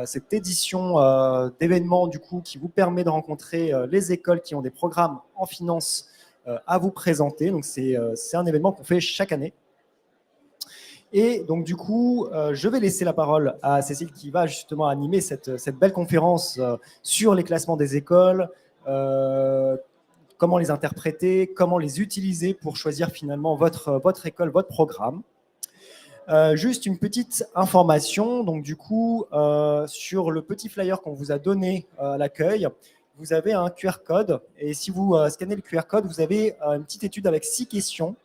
cette édition d'événements du coup qui vous permet de rencontrer les écoles qui ont des programmes en finance à vous présenter. Donc c'est un événement qu'on fait chaque année. Et donc du coup, je vais laisser la parole à Cécile qui va justement animer cette belle conférence sur les classements des écoles, comment les interpréter, comment les utiliser pour choisir finalement votre école, votre programme. Juste une petite information, donc du coup, sur le petit flyer qu'on vous a donné à l'accueil, vous avez un QR code et si vous scannez le QR code, vous avez une petite étude avec 6 questions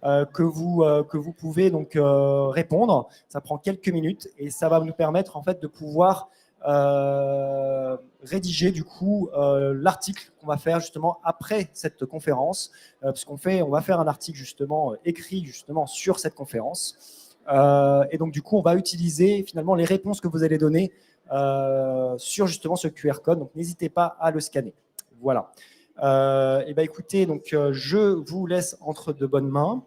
que vous pouvez donc répondre. Ça prend quelques minutes et ça va nous permettre en fait de pouvoir rédiger du coup l'article qu'on va faire justement après cette conférence, puisqu'on va faire un article justement écrit justement sur cette conférence. Et donc du coup on va utiliser finalement les réponses que vous allez donner sur justement ce QR code. Donc n'hésitez pas à le scanner. Voilà. Et ben écoutez, donc je vous laisse entre de bonnes mains.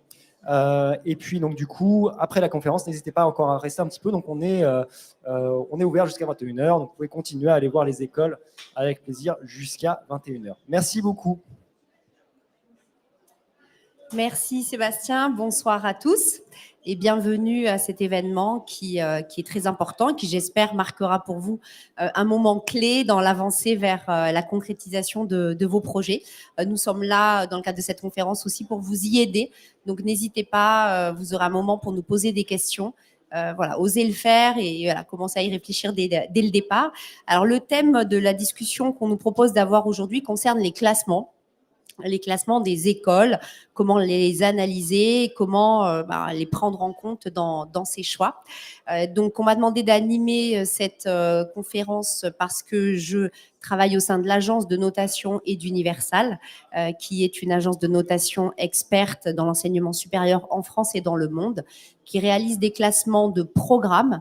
Et puis donc du coup après la conférence, n'hésitez pas encore à rester un petit peu. Donc on est ouvert jusqu'à 21h. Donc vous pouvez continuer à aller voir les écoles avec plaisir jusqu'à 21h. Merci beaucoup. Merci Sébastien, bonsoir à tous et bienvenue à cet événement qui est très important et qui j'espère marquera pour vous un moment clé dans l'avancée vers la concrétisation de vos projets. Nous sommes là dans le cadre de cette conférence aussi pour vous y aider, donc n'hésitez pas, vous aurez un moment pour nous poser des questions. Voilà, osez le faire et voilà, commencez à y réfléchir dès le départ. Alors le thème de la discussion qu'on nous propose d'avoir aujourd'hui concerne les classements des écoles, comment les analyser, comment les prendre en compte dans ces choix. Donc, on m'a demandé d'animer cette conférence parce que je travaille au sein de l'agence de notation et d'Universal, qui est une agence de notation experte dans l'enseignement supérieur en France et dans le monde, qui réalise des classements de programmes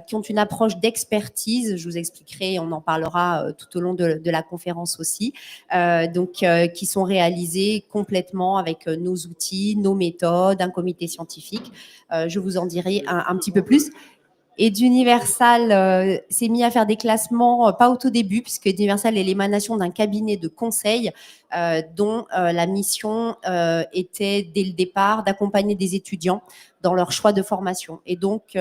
qui ont une approche d'expertise. Je vous expliquerai, on en parlera tout au long de la conférence aussi. Qui sont réalisés complètement avec nos outils, nos méthodes, un comité scientifique. Je vous en dirai un petit peu plus. Et d'Universal s'est mis à faire des classements, pas au tout début, puisque Universal est l'émanation d'un cabinet de conseil dont la mission était dès le départ d'accompagner des étudiants dans leur choix de formation. Et donc,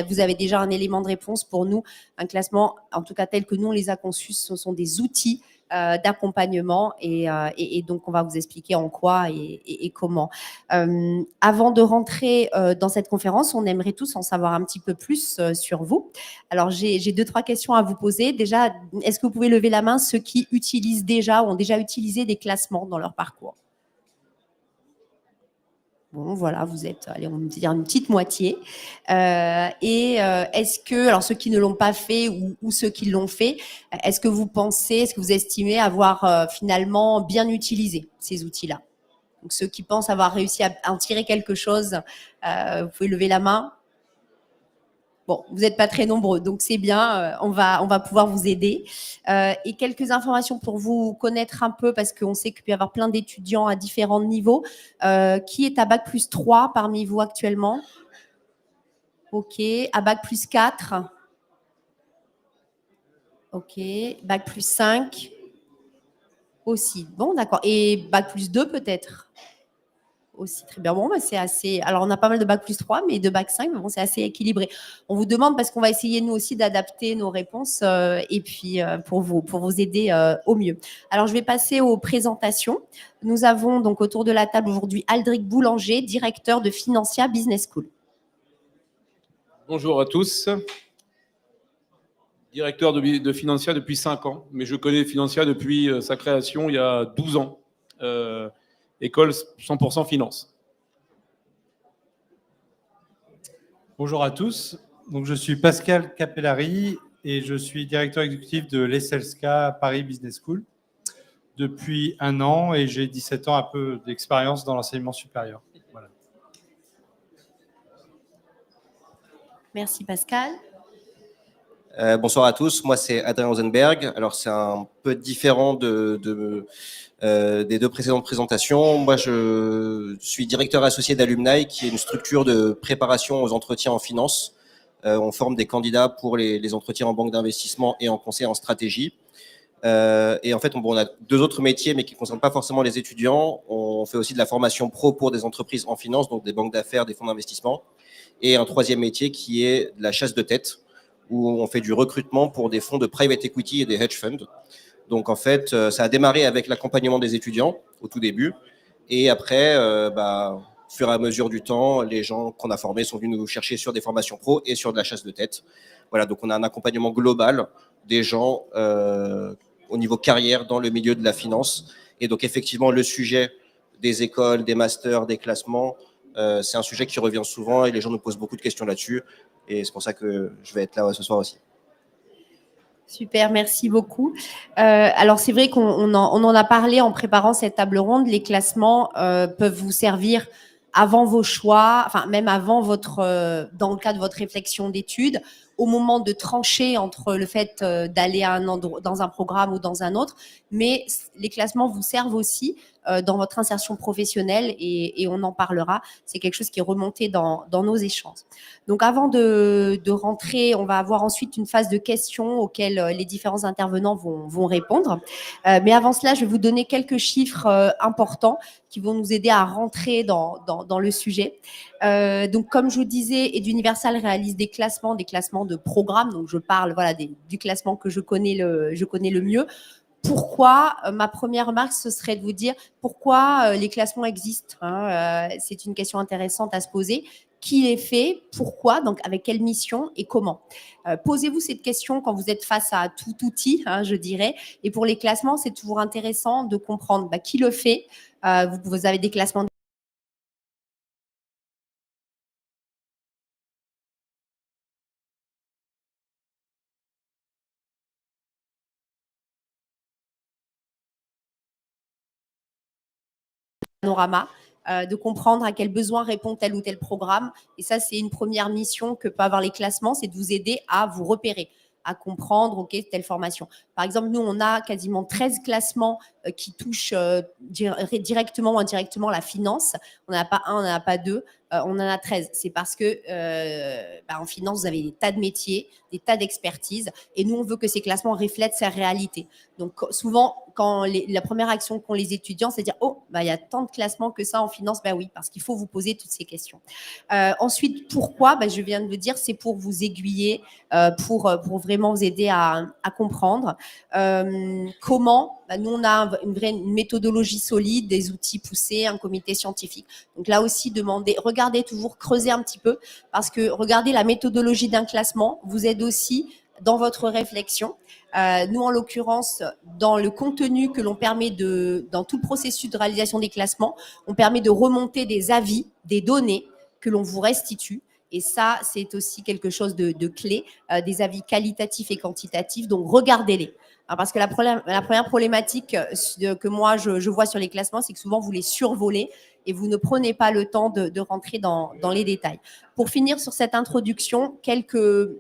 vous avez déjà un élément de réponse pour nous. Un classement, en tout cas tel que nous on les a conçus, ce sont des outils d'accompagnement et donc on va vous expliquer en quoi et comment. Avant de rentrer dans cette conférence, on aimerait tous en savoir un petit peu plus sur vous. Alors j'ai 2-3 questions à vous poser. Déjà, est-ce que vous pouvez lever la main ceux qui utilisent déjà ou ont déjà utilisé des classements dans leur parcours? Bon, voilà, vous êtes, allez, on va dire une petite moitié. Est-ce que, alors ceux qui ne l'ont pas fait ou ceux qui l'ont fait, est-ce que vous estimez avoir finalement bien utilisé ces outils-là? Donc ceux qui pensent avoir réussi à en tirer quelque chose, vous pouvez lever la main. Bon, vous n'êtes pas très nombreux, donc c'est bien, on va pouvoir vous aider. Et quelques informations pour vous connaître un peu, parce qu'on sait qu'il peut y avoir plein d'étudiants à différents niveaux. Qui est à Bac+3 parmi vous actuellement? Ok, à Bac+4? Ok, Bac+5? Aussi, bon d'accord. Et Bac+2 peut-être? Aussi très bien. Bon, c'est assez. Alors, on a pas mal de Bac+3, mais de Bac5, mais bon, c'est assez équilibré. On vous demande parce qu'on va essayer nous aussi d'adapter nos réponses et puis pour vous aider au mieux. Alors, je vais passer aux présentations. Nous avons donc autour de la table aujourd'hui Aldric Boulanger, directeur de Financia Business School. Bonjour à tous. Directeur de Financia depuis 5 ans, mais je connais Financia depuis sa création il y a 12 ans. École 100% finance. Bonjour à tous. Donc, je suis Pascal Capellari et je suis directeur exécutif de l'ESSELSCA Paris Business School depuis 1 an et j'ai 17 ans, un peu d'expérience dans l'enseignement supérieur. Voilà. Merci Pascal. Bonsoir à tous, moi c'est Adrien Rosenberg. Alors c'est un peu différent des 2 précédentes présentations. Moi je suis directeur associé d'Alumni, qui est une structure de préparation aux entretiens en finance On forme des candidats pour les entretiens en banque d'investissement et en conseil en stratégie. Et en fait, on a 2 autres métiers, mais qui ne concernent pas forcément les étudiants. On fait aussi de la formation pro pour des entreprises en finance, donc des banques d'affaires, des fonds d'investissement. Et un 3e métier qui est de la chasse de tête, où on fait du recrutement pour des fonds de private equity et des hedge funds. Donc en fait, ça a démarré avec l'accompagnement des étudiants au tout début. Et après, au fur et à mesure du temps, les gens qu'on a formés sont venus nous chercher sur des formations pro et sur de la chasse de tête. Voilà, donc on a un accompagnement global des gens au niveau carrière dans le milieu de la finance. Et donc, effectivement, le sujet des écoles, des masters, des classements, c'est un sujet qui revient souvent et les gens nous posent beaucoup de questions là-dessus. Et c'est pour ça que je vais être là ce soir aussi. Super, merci beaucoup. Alors, c'est vrai qu'on en a parlé en préparant cette table ronde. Les classements peuvent vous servir avant vos choix, enfin même avant dans le cadre de votre réflexion d'études, au moment de trancher entre le fait d'aller dans un programme ou dans un autre. Mais les classements vous servent aussi dans votre insertion professionnelle et on en parlera. C'est quelque chose qui est remonté dans nos échanges. Donc, avant de rentrer, on va avoir ensuite une phase de questions auxquelles les différents intervenants vont répondre. Mais avant cela, je vais vous donner quelques chiffres importants qui vont nous aider à rentrer dans le sujet. Donc, comme je vous disais, Eduniversal réalise des classements de programmes. Donc, je parle du classement que je connais le mieux. Pourquoi ma première remarque, ce serait de vous dire pourquoi les classements existent. C'est une question intéressante à se poser. Qui les fait, pourquoi, donc avec quelle mission et comment. Posez-vous cette question quand vous êtes face à tout outil, je dirais. Et pour les classements, c'est toujours intéressant de comprendre qui le fait. Vous avez des classements panorama, de comprendre à quel besoin répond tel ou tel programme. Et ça, c'est une première mission que peuvent avoir les classements, c'est de vous aider à vous repérer, à comprendre, OK, telle formation. Par exemple, nous, on a quasiment 13 classements qui touchent directement ou indirectement la finance. On n'en a pas un, on n'en a pas deux, on en a 13. C'est parce que en finance, vous avez des tas de métiers, des tas d'expertises. Et nous, on veut que ces classements reflètent sa réalité. Donc, souvent, quand la première action qu'ont les étudiants, c'est de dire « Oh, il y a tant de classements que ça en finance. » Ben oui, parce qu'il faut vous poser toutes ces questions. Ensuite, pourquoi ? Je viens de le dire, c'est pour vous aiguiller, pour vraiment vous aider à comprendre. Comment ? Nous, on a une méthodologie solide, des outils poussés, un comité scientifique. Donc là aussi, regardez toujours, creusez un petit peu, parce que regardez la méthodologie d'un classement vous aide aussi dans votre réflexion. Nous, en l'occurrence, dans le contenu que l'on permet dans tout le processus de réalisation des classements, on permet de remonter des avis, des données que l'on vous restitue. Et ça, c'est aussi quelque chose de clé, des avis qualitatifs et quantitatifs. Donc, regardez-les. Parce que la première problématique que moi, je vois sur les classements, c'est que souvent, vous les survolez et vous ne prenez pas le temps de rentrer dans les détails. Pour finir sur cette introduction, quelques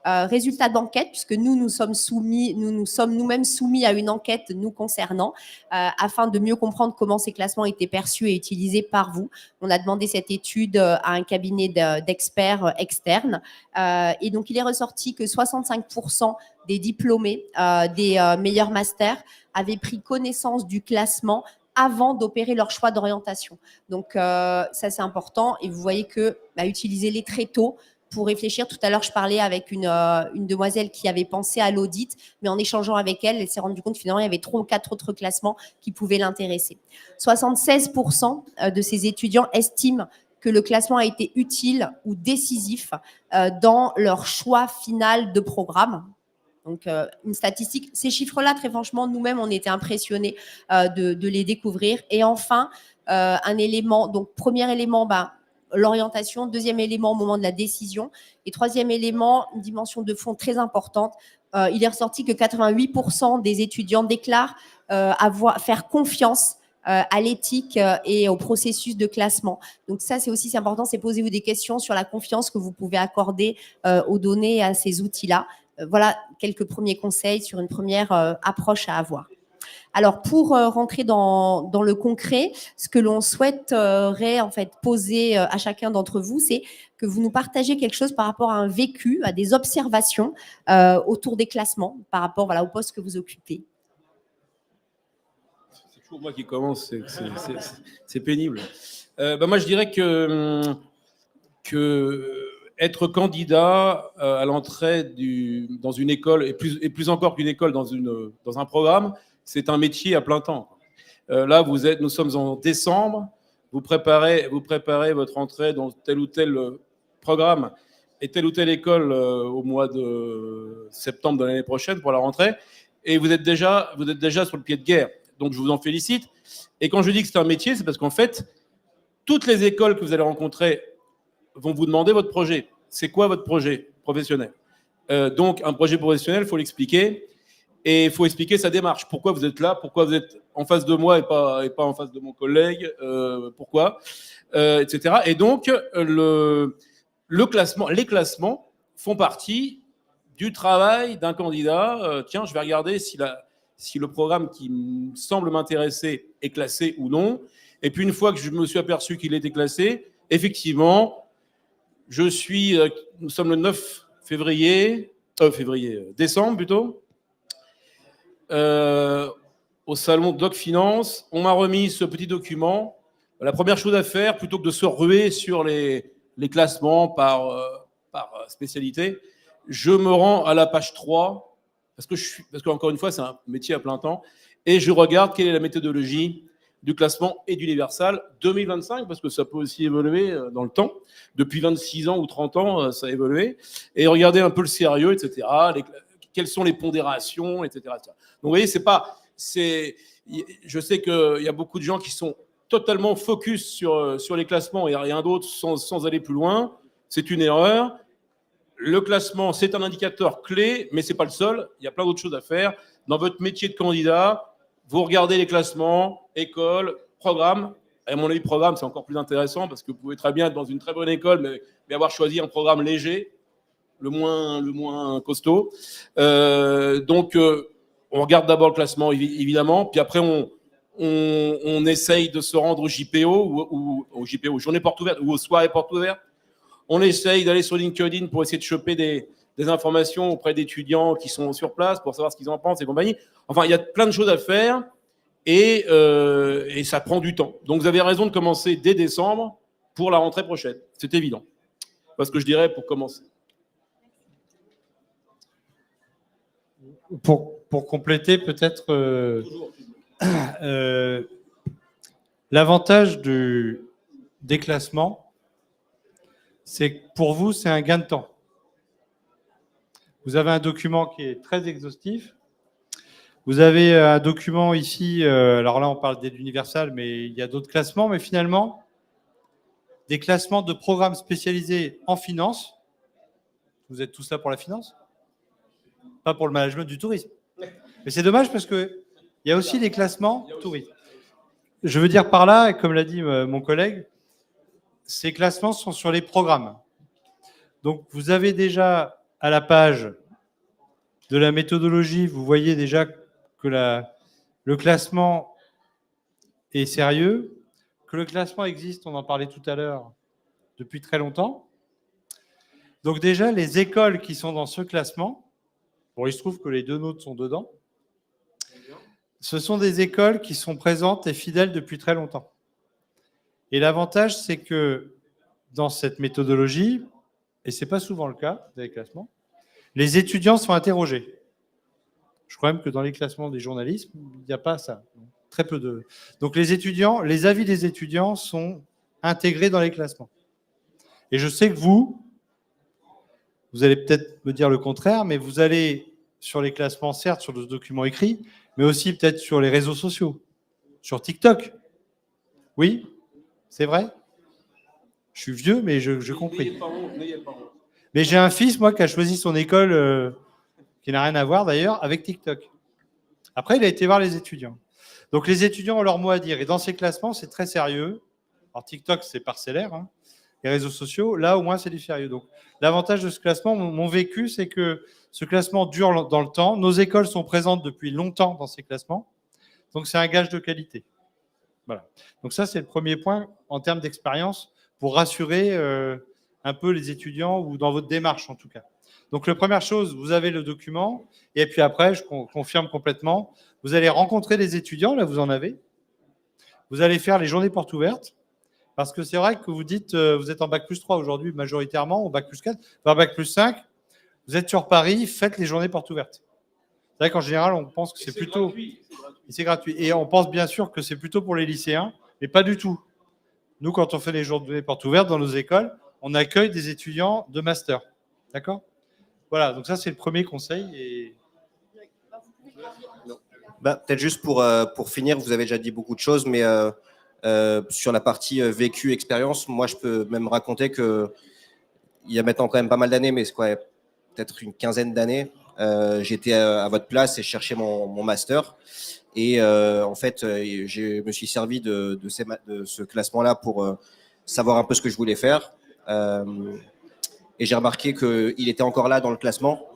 résultats d'enquête, puisque nous sommes nous-mêmes soumis à une enquête nous concernant, afin de mieux comprendre comment ces classements étaient perçus et utilisés par vous. On a demandé cette étude à un cabinet d'experts externes, et donc il est ressorti que 65% des diplômés des meilleurs masters avaient pris connaissance du classement avant d'opérer leur choix d'orientation. Donc ça, c'est important, et vous voyez que utilisez-les très tôt pour réfléchir. Tout à l'heure, je parlais avec une demoiselle qui avait pensé à l'audit, mais en échangeant avec elle, elle s'est rendue compte finalement il y avait 3 ou 4 autres classements qui pouvaient l'intéresser. 76% de ces étudiants estiment que le classement a été utile ou décisif dans leur choix final de programme. Donc, une statistique. Ces chiffres-là, très franchement, nous-mêmes, on était impressionnés de les découvrir. Et enfin, un élément, donc premier élément, l'orientation, deuxième élément au moment de la décision, et troisième élément, une dimension de fond très importante. Il est ressorti que 88% des étudiants déclarent faire confiance à l'éthique et au processus de classement. Donc ça, c'est important, c'est posez-vous des questions sur la confiance que vous pouvez accorder aux données et à ces outils-là. Voilà quelques premiers conseils sur une première approche à avoir. Alors, pour rentrer dans le concret, ce que l'on souhaiterait en fait poser à chacun d'entre vous, c'est que vous nous partagez quelque chose par rapport à un vécu, à des observations autour des classements, par rapport au poste que vous occupez. C'est toujours moi qui commence, c'est pénible. Moi, je dirais que être candidat à l'entrée dans une école, et plus encore qu'une école, dans un programme, c'est un métier à plein temps. Là, nous sommes en décembre, vous préparez votre entrée dans tel ou tel programme et telle ou telle école au mois de septembre de l'année prochaine pour la rentrée, et vous êtes déjà sur le pied de guerre. Donc, je vous en félicite. Et quand je dis que c'est un métier, c'est parce qu'en fait, toutes les écoles que vous allez rencontrer vont vous demander votre projet. C'est quoi votre projet professionnel? Donc, un projet professionnel, il faut l'expliquer. Et il faut expliquer sa démarche. Pourquoi vous êtes là? Pourquoi vous êtes en face de moi et pas en face de mon collègue? Pourquoi? Etc. Et donc, les classements font partie du travail d'un candidat. Tiens, je vais regarder si le programme qui me semble m'intéresser est classé ou non. Et puis, une fois que je me suis aperçu qu'il était classé, effectivement, nous sommes le 9 décembre plutôt, au salon Doc Finance. On m'a remis ce petit document. La première chose à faire, plutôt que de se ruer sur les classements par spécialité, je me rends à la page 3, parce qu'encore une fois, c'est un métier à plein temps, et je regarde quelle est la méthodologie du classement et d'Universal 2025, parce que ça peut aussi évoluer dans le temps. Depuis 26 ans ou 30 ans, ça a évolué. Et regardez un peu le sérieux, etc. Quelles sont les pondérations, etc. Donc, vous voyez, je sais qu'il y a beaucoup de gens qui sont totalement focus sur les classements et rien d'autre sans aller plus loin. C'est une erreur. Le classement, c'est un indicateur clé, mais ce n'est pas le seul. Il y a plein d'autres choses à faire. Dans votre métier de candidat, vous regardez les classements, école, programme. À mon avis, programme, c'est encore plus intéressant parce que vous pouvez très bien être dans une très bonne école, mais avoir choisi un programme léger, le moins costaud. Donc, on regarde d'abord le classement, évidemment, puis après, on essaye de se rendre au JPO ou au JPO, journée porte ouverte, ou aux soirées porte ouverte. On essaye d'aller sur LinkedIn pour essayer de choper des informations auprès d'étudiants qui sont sur place pour savoir ce qu'ils en pensent et compagnie. Enfin, il y a plein de choses à faire et ça prend du temps. Donc, vous avez raison de commencer dès décembre pour la rentrée prochaine. C'est évident. Voilà ce que je dirais pour commencer. Pour compléter, peut-être, l'avantage des classements, c'est que pour vous, c'est un gain de temps. Vous avez un document qui est très exhaustif. Vous avez un document ici, alors là, on parle d'aide universelle, mais il y a d'autres classements, mais finalement, des classements de programmes spécialisés en finance. Vous êtes tous là pour la finance? Pas pour le management du tourisme. Mais c'est dommage parce qu'il y a aussi des classements tourisme. Je veux dire par là, et comme l'a dit mon collègue, ces classements sont sur les programmes. Donc, vous avez déjà à la page de la méthodologie, vous voyez déjà que le classement est sérieux, que le classement existe, on en parlait tout à l'heure, depuis très longtemps. Donc déjà, les écoles qui sont dans ce classement, bon, il se trouve que les deux nôtres sont dedans, ce sont des écoles qui sont présentes et fidèles depuis très longtemps. Et l'avantage, c'est que dans cette méthodologie, et ce n'est pas souvent le cas des classements, les étudiants sont interrogés. Je crois même que dans les classements des journalistes, il n'y a pas ça. Très peu de. Donc les avis des étudiants sont intégrés dans les classements. Et je sais que vous allez peut-être me dire le contraire, mais vous allez sur les classements, certes, sur le document écrit, mais aussi peut-être sur les réseaux sociaux, sur TikTok. Oui, c'est vrai? Je suis vieux, mais je compris. Mais j'ai un fils, moi, qui a choisi son école, qui n'a rien à voir d'ailleurs, avec TikTok. Après, il a été voir les étudiants. Donc, les étudiants ont leur mot à dire. Et dans ces classements, c'est très sérieux. Alors, TikTok, c'est parcellaire. Hein. Les réseaux sociaux, là, au moins, c'est du sérieux. Donc, l'avantage de ce classement, mon vécu, c'est que ce classement dure dans le temps. Nos écoles sont présentes depuis longtemps dans ces classements. Donc, c'est un gage de qualité. Voilà. Donc, ça, c'est le premier point en termes d'expérience pour rassurer un peu les étudiants ou dans votre démarche, en tout cas. Donc, la première chose, vous avez le document. Et puis après, je confirme complètement, vous allez rencontrer les étudiants. Là, vous en avez. Vous allez faire les journées portes ouvertes. Parce que c'est vrai que vous dites, vous êtes en bac+3 aujourd'hui majoritairement, au bac+4, vers bac+5, vous êtes sur Paris, faites les journées portes ouvertes. C'est vrai qu'en général, on pense que c'est plutôt… Gratuit. C'est gratuit. Et on pense bien sûr que c'est plutôt pour les lycéens, mais pas du tout. Nous, quand on fait les journées portes ouvertes dans nos écoles, on accueille des étudiants de master. D'accord ? Voilà, donc ça, c'est le premier conseil. Et… Peut-être juste pour finir, vous avez déjà dit beaucoup de choses, mais sur la partie vécu, expérience, moi, je peux même raconter qu'il y a maintenant quand même pas mal d'années, mais c'est quoi, peut-être une quinzaine d'années, j'étais à votre place et je cherchais mon master. Et en fait, je me suis servi de ce classement-là pour savoir un peu ce que je voulais faire. Et j'ai remarqué qu'il était encore là dans le classement.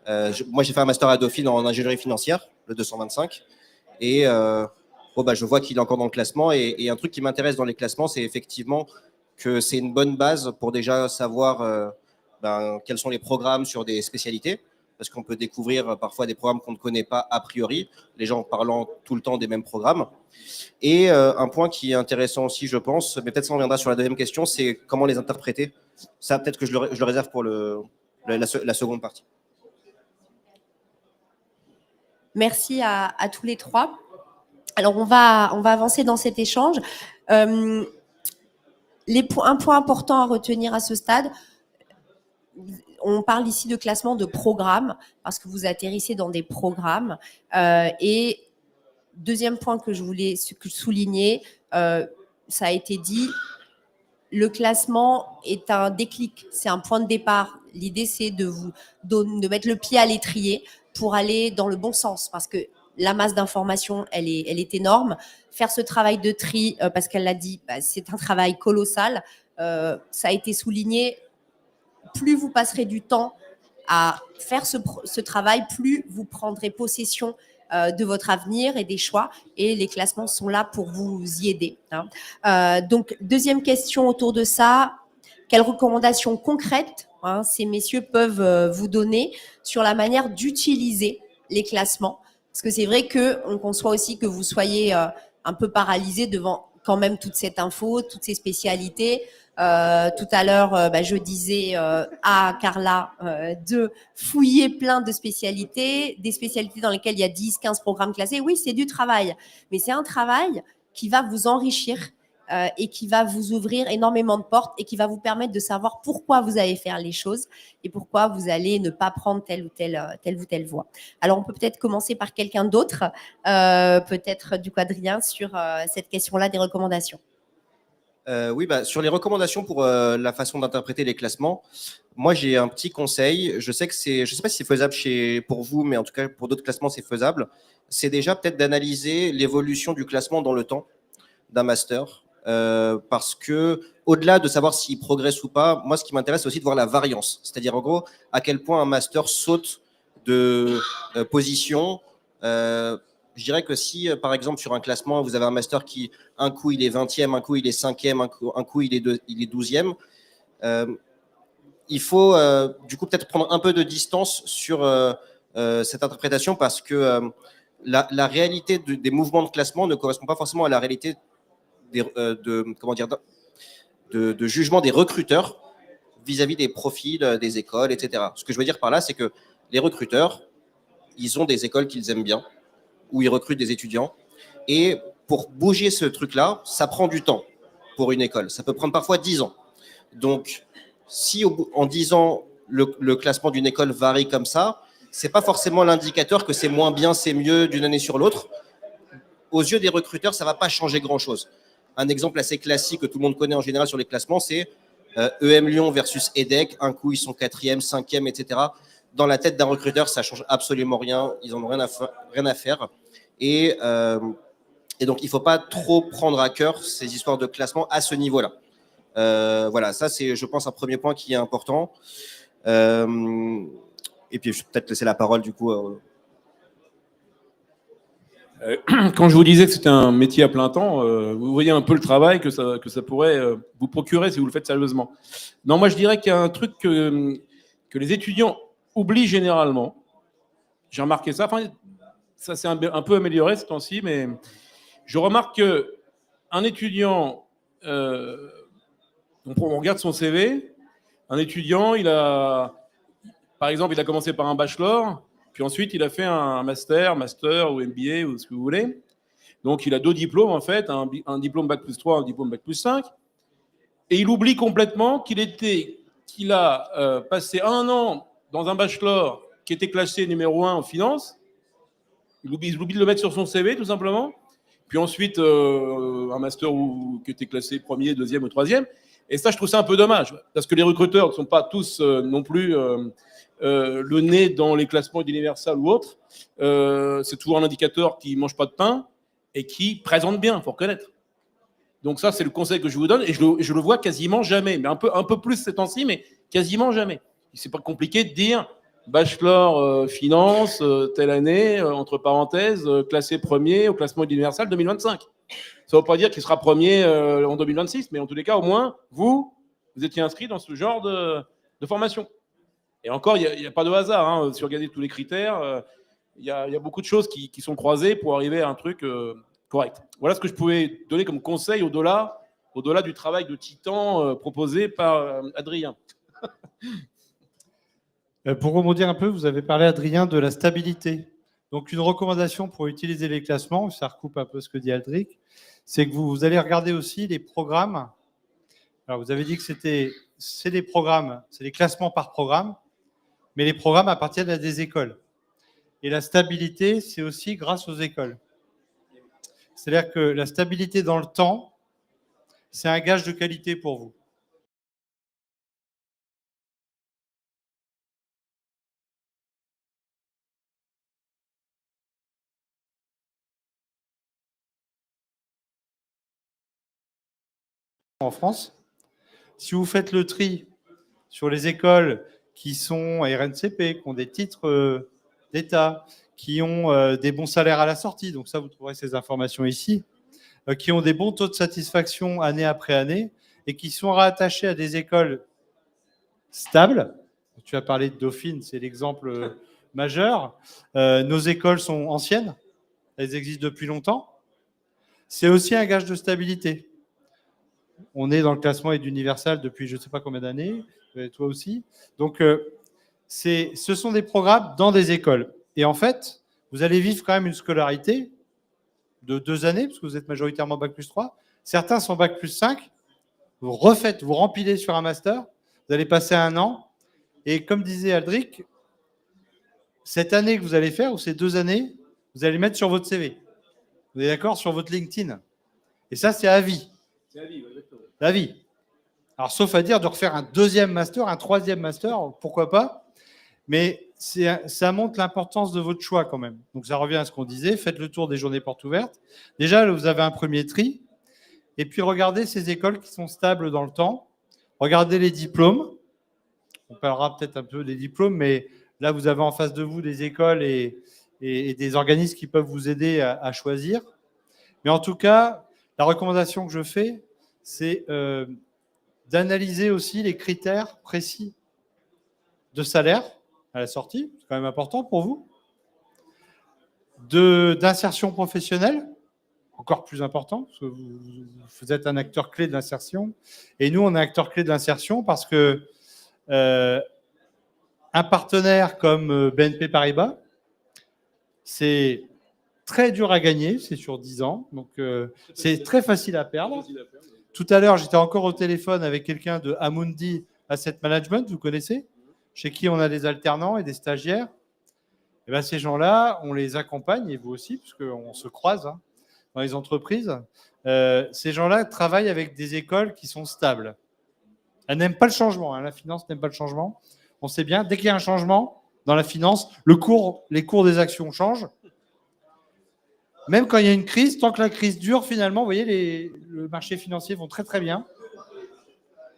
Moi, j'ai fait un master à Dauphine en ingénierie financière, le 225. Et je vois qu'il est encore dans le classement. Et un truc qui m'intéresse dans les classements, c'est effectivement que c'est une bonne base pour déjà savoir quels sont les programmes sur des spécialités. Parce qu'on peut découvrir parfois des programmes qu'on ne connaît pas a priori, les gens parlant tout le temps des mêmes programmes. Et un point qui est intéressant aussi, je pense, mais peut-être ça reviendra sur la deuxième question, c'est comment les interpréter. Ça, peut-être que je le réserve pour la seconde partie. Merci à tous les trois. Alors, on va avancer dans cet échange. Un point important à retenir à ce stade, on parle ici de classement de programmes, parce que vous atterrissez dans des programmes. Et deuxième point que je voulais souligner, ça a été dit, le classement est un déclic, c'est un point de départ. L'idée, c'est de mettre le pied à l'étrier pour aller dans le bon sens, parce que la masse d'informations, elle est énorme. Faire ce travail de tri, parce qu'elle l'a dit, c'est un travail colossal. Ça a été souligné. Plus vous passerez du temps à faire ce travail, plus vous prendrez possession de votre avenir et des choix. Et les classements sont là pour vous y aider. Donc, deuxième question autour de ça. Quelles recommandations concrètes ces messieurs peuvent vous donner sur la manière d'utiliser les classements? Parce que c'est vrai qu'on conçoit aussi que vous soyez un peu paralysé devant quand même toute cette info, toutes ces spécialités. Tout à l'heure, je disais à Carla de fouiller plein de spécialités, des spécialités dans lesquelles il y a 10, 15 programmes classés. Oui, c'est du travail, mais c'est un travail qui va vous enrichir et qui va vous ouvrir énormément de portes et qui va vous permettre de savoir pourquoi vous allez faire les choses et pourquoi vous allez ne pas prendre telle ou telle voie. Alors, on peut peut-être commencer par quelqu'un d'autre, peut-être du coup Adrien, sur cette question-là des recommandations. Oui, sur les recommandations pour la façon d'interpréter les classements, moi j'ai un petit conseil. Je sais pas si c'est faisable pour vous, mais en tout cas pour d'autres classements c'est faisable. C'est déjà peut-être d'analyser l'évolution du classement dans le temps d'un master, parce que au-delà de savoir s'il progresse ou pas, moi ce qui m'intéresse c'est aussi de voir la variance, c'est-à-dire en gros à quel point un master saute de position. Je dirais que si, par exemple, sur un classement, vous avez un master qui, un coup, il est 20e, un coup, il est 5e, un coup il est 12e, il faut, du coup, peut-être prendre un peu de distance sur cette interprétation parce que la réalité des mouvements de classement ne correspond pas forcément à la réalité de jugement des recruteurs vis-à-vis des profils, des écoles, etc. Ce que je veux dire par là, c'est que les recruteurs, ils ont des écoles qu'ils aiment bien, où ils recrutent des étudiants. Et pour bouger ce truc-là, ça prend du temps pour une école. Ça peut prendre parfois 10 ans. Donc, si en 10 ans, le classement d'une école varie comme ça, c'est pas forcément l'indicateur que c'est moins bien, c'est mieux d'une année sur l'autre. Aux yeux des recruteurs, ça va pas changer grand-chose. Un exemple assez classique que tout le monde connaît en général sur les classements, c'est EM Lyon versus EDEC. Un coup, ils sont 4e, 5e, etc. Dans la tête d'un recruteur, ça change absolument rien. Ils n'en ont rien à faire. Et donc, il ne faut pas trop prendre à cœur ces histoires de classement à ce niveau-là. Voilà, ça, c'est, je pense, un premier point qui est important. Et puis, je vais peut-être laisser la parole, du coup. Quand je vous disais que c'était un métier à plein temps, vous voyez un peu le travail que ça pourrait vous procurer si vous le faites sérieusement. Non, moi je dirais qu'il y a un truc que les étudiants oublient généralement. J'ai remarqué ça. Enfin, ça s'est un peu amélioré ce temps-ci, mais je remarque qu'un étudiant, on regarde son CV, un étudiant, par exemple, il a commencé par un bachelor, puis ensuite il a fait un master ou MBA ou ce que vous voulez. Donc il a 2 diplômes en fait, un diplôme Bac+3, un diplôme Bac+5, et il oublie complètement qu'il a passé 1 an dans un bachelor qui était classé numéro 1 en finance. Il oublie de le mettre sur son CV, tout simplement. Puis ensuite, un master qui était classé premier, deuxième ou troisième. Et ça, je trouve ça un peu dommage, parce que les recruteurs ne sont pas tous non plus le nez dans les classements d'Universal ou autres. C'est toujours un indicateur qui ne mange pas de pain et qui présente bien, il faut reconnaître. Donc ça, c'est le conseil que je vous donne, et je le vois quasiment jamais, mais un peu plus ces temps-ci, mais quasiment jamais. C'est pas compliqué de dire bachelor finance, telle année, entre parenthèses, classé premier au classement d'Universal 2025. Ça ne veut pas dire qu'il sera premier en 2026, mais en tous les cas, au moins, vous étiez inscrit dans ce genre de formation. Et encore, il n'y a pas de hasard. Hein. Si vous regardez tous les critères, il y a beaucoup de choses qui sont croisées pour arriver à un truc correct. Voilà ce que je pouvais donner comme conseil au-delà du travail de titan proposé par Adrien. Pour rebondir un peu, vous avez parlé, Adrien, de la stabilité. Donc, une recommandation pour utiliser les classements, ça recoupe un peu ce que dit Aldric, c'est que vous allez regarder aussi les programmes. Alors, vous avez dit que c'est des programmes, c'est des classements par programme, mais les programmes appartiennent à des écoles. Et la stabilité, c'est aussi grâce aux écoles. C'est-à-dire que la stabilité dans le temps, c'est un gage de qualité pour vous. En France, si vous faites le tri sur les écoles qui sont RNCP, qui ont des titres d'État, qui ont des bons salaires à la sortie, donc ça, vous trouverez ces informations ici, qui ont des bons taux de satisfaction année après année et qui sont rattachés à des écoles stables. Tu as parlé de Dauphine, c'est l'exemple majeur. Nos écoles sont anciennes, elles existent depuis longtemps. C'est aussi un gage de stabilité. On est dans le classement d'Universal depuis je ne sais pas combien d'années, toi aussi. Donc, ce sont des programmes dans des écoles. Et en fait, vous allez vivre quand même une scolarité de 2 années, parce que vous êtes majoritairement Bac+3. Certains sont Bac+5. Vous rempilez sur un master. Vous allez passer 1 an. Et comme disait Aldric, cette année que vous allez faire, ou ces 2 années, vous allez mettre sur votre CV. Vous êtes d'accord? Sur votre LinkedIn. Et ça, c'est à vie. C'est à vie, exactement. À vie. Alors, sauf à dire de refaire un 2e master, un 3e master, pourquoi pas. Mais ça montre l'importance de votre choix quand même. Donc, ça revient à ce qu'on disait. Faites le tour des journées portes ouvertes. Déjà, vous avez un premier tri. Et puis, regardez ces écoles qui sont stables dans le temps. Regardez les diplômes. On parlera peut-être un peu des diplômes, mais là, vous avez en face de vous des écoles et des organismes qui peuvent vous aider à choisir. Mais en tout cas, la recommandation que je fais, c'est d'analyser aussi les critères précis de salaire à la sortie, c'est quand même important pour vous, d'insertion professionnelle, encore plus important, parce que vous êtes un acteur clé de l'insertion, et nous, on est un acteur clé de l'insertion parce que un partenaire comme BNP Paribas, c'est très dur à gagner, c'est sur 10 ans, donc c'est très facile à perdre. Tout à l'heure, j'étais encore au téléphone avec quelqu'un de Amundi Asset Management, vous connaissez, chez qui on a des alternants et des stagiaires. Et bien, ces gens-là, on les accompagne, et vous aussi, puisqu'on se croise dans les entreprises. Ces gens-là travaillent avec des écoles qui sont stables. Elles n'aiment pas le changement, la finance n'aime pas le changement. On sait bien, dès qu'il y a un changement dans la finance, les cours des actions changent. Même quand il y a une crise, tant que la crise dure, finalement, vous voyez, le marché financier vont très très bien.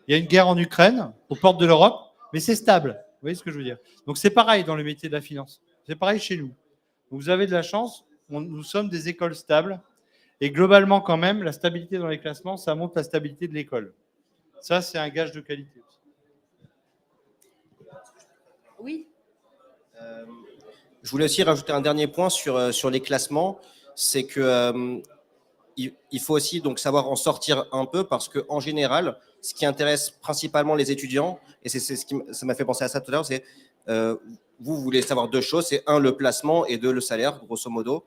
Il y a une guerre en Ukraine, aux portes de l'Europe, mais c'est stable. Vous voyez ce que je veux dire? Donc c'est pareil dans le métier de la finance. C'est pareil chez nous. Donc, vous avez de la chance, nous sommes des écoles stables. Et globalement, quand même, la stabilité dans les classements, ça montre la stabilité de l'école. Ça, c'est un gage de qualité. Oui. Je voulais aussi rajouter un dernier point sur les classements, c'est que il faut aussi donc savoir en sortir un peu parce qu'en général, ce qui intéresse principalement les étudiants, et c'est ce qui ça m'a fait penser à ça tout à l'heure, c'est vous voulez savoir deux choses, c'est un, le placement et deux, le salaire, grosso modo.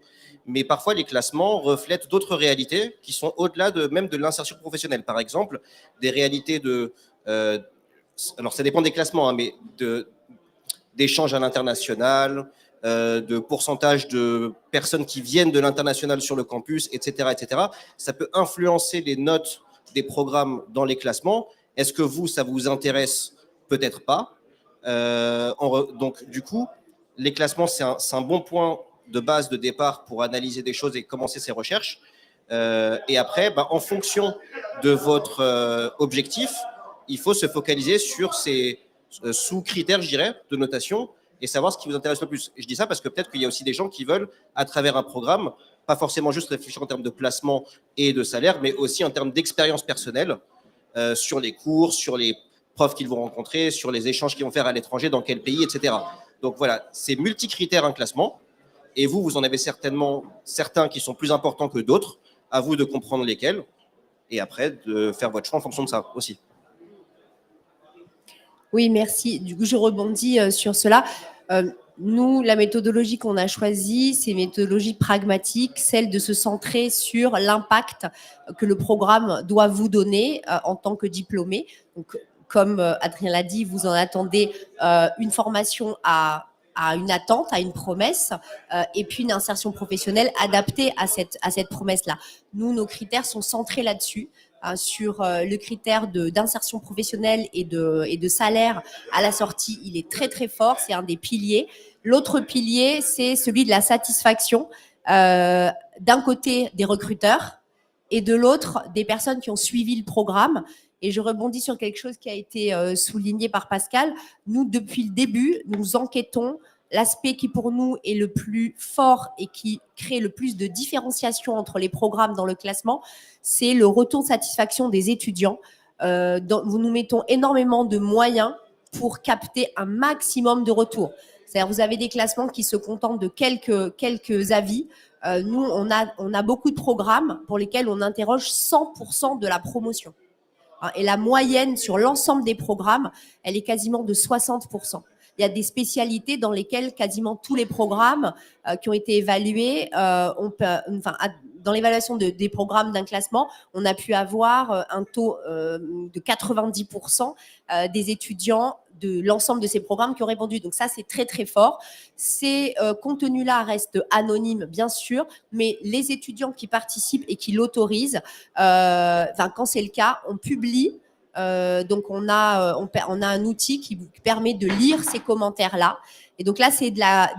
Mais parfois, les classements reflètent d'autres réalités qui sont au-delà même de l'insertion professionnelle. Par exemple, des réalités alors ça dépend des classements, hein, mais d'échanges à l'international, de pourcentage de personnes qui viennent de l'international sur le campus, etc., etc. Ça peut influencer les notes des programmes dans les classements. Est-ce que ça vous intéresse? Peut-être pas. Donc, du coup, les classements, c'est un bon point de base de départ pour analyser des choses et commencer ses recherches. Et après, en fonction de votre objectif, il faut se focaliser sur ces sous-critères, je dirais, de notation et savoir ce qui vous intéresse le plus. Et je dis ça parce que peut-être qu'il y a aussi des gens qui veulent, à travers un programme, pas forcément juste réfléchir en termes de placement et de salaire, mais aussi en termes d'expérience personnelle sur les cours, sur les profs qu'ils vont rencontrer, sur les échanges qu'ils vont faire à l'étranger, dans quel pays, etc. Donc voilà, c'est multicritères un classement. Et vous en avez certainement certains qui sont plus importants que d'autres. À vous de comprendre lesquels. Et après, de faire votre choix en fonction de ça aussi. Oui, merci. Du coup, je rebondis sur cela. Nous, la méthodologie qu'on a choisie, c'est une méthodologie pragmatique, celle de se centrer sur l'impact que le programme doit vous donner en tant que diplômé. Donc, comme Adrien l'a dit, vous en attendez une formation à une attente, à une promesse, et puis une insertion professionnelle adaptée à cette promesse-là. Nous, nos critères sont centrés là-dessus. Sur le critère d'insertion professionnelle et de salaire à la sortie, il est très très fort, c'est un des piliers. L'autre pilier, c'est celui de la satisfaction, d'un côté des recruteurs et de l'autre des personnes qui ont suivi le programme. Et je rebondis sur quelque chose qui a été souligné par Pascal. Nous, depuis le début, nous enquêtons. L'aspect qui pour nous est le plus fort et qui crée le plus de différenciation entre les programmes dans le classement, c'est le retour de satisfaction des étudiants. Nous mettons énormément de moyens pour capter un maximum de retours. C'est-à-dire vous avez des classements qui se contentent de quelques avis. Nous, on a beaucoup de programmes pour lesquels on interroge 100% de la promotion. Et la moyenne sur l'ensemble des programmes, elle est quasiment de 60%. Il y a des spécialités dans lesquelles quasiment tous les programmes qui ont été évalués, dans l'évaluation des programmes d'un classement, on a pu avoir un taux de 90% des étudiants de l'ensemble de ces programmes qui ont répondu. Donc ça, c'est très, très fort. Ces contenus-là restent anonymes, bien sûr, mais les étudiants qui participent et qui l'autorisent, quand c'est le cas, on publie. Donc on a un outil qui vous permet de lire ces commentaires-là. Et donc là, c'est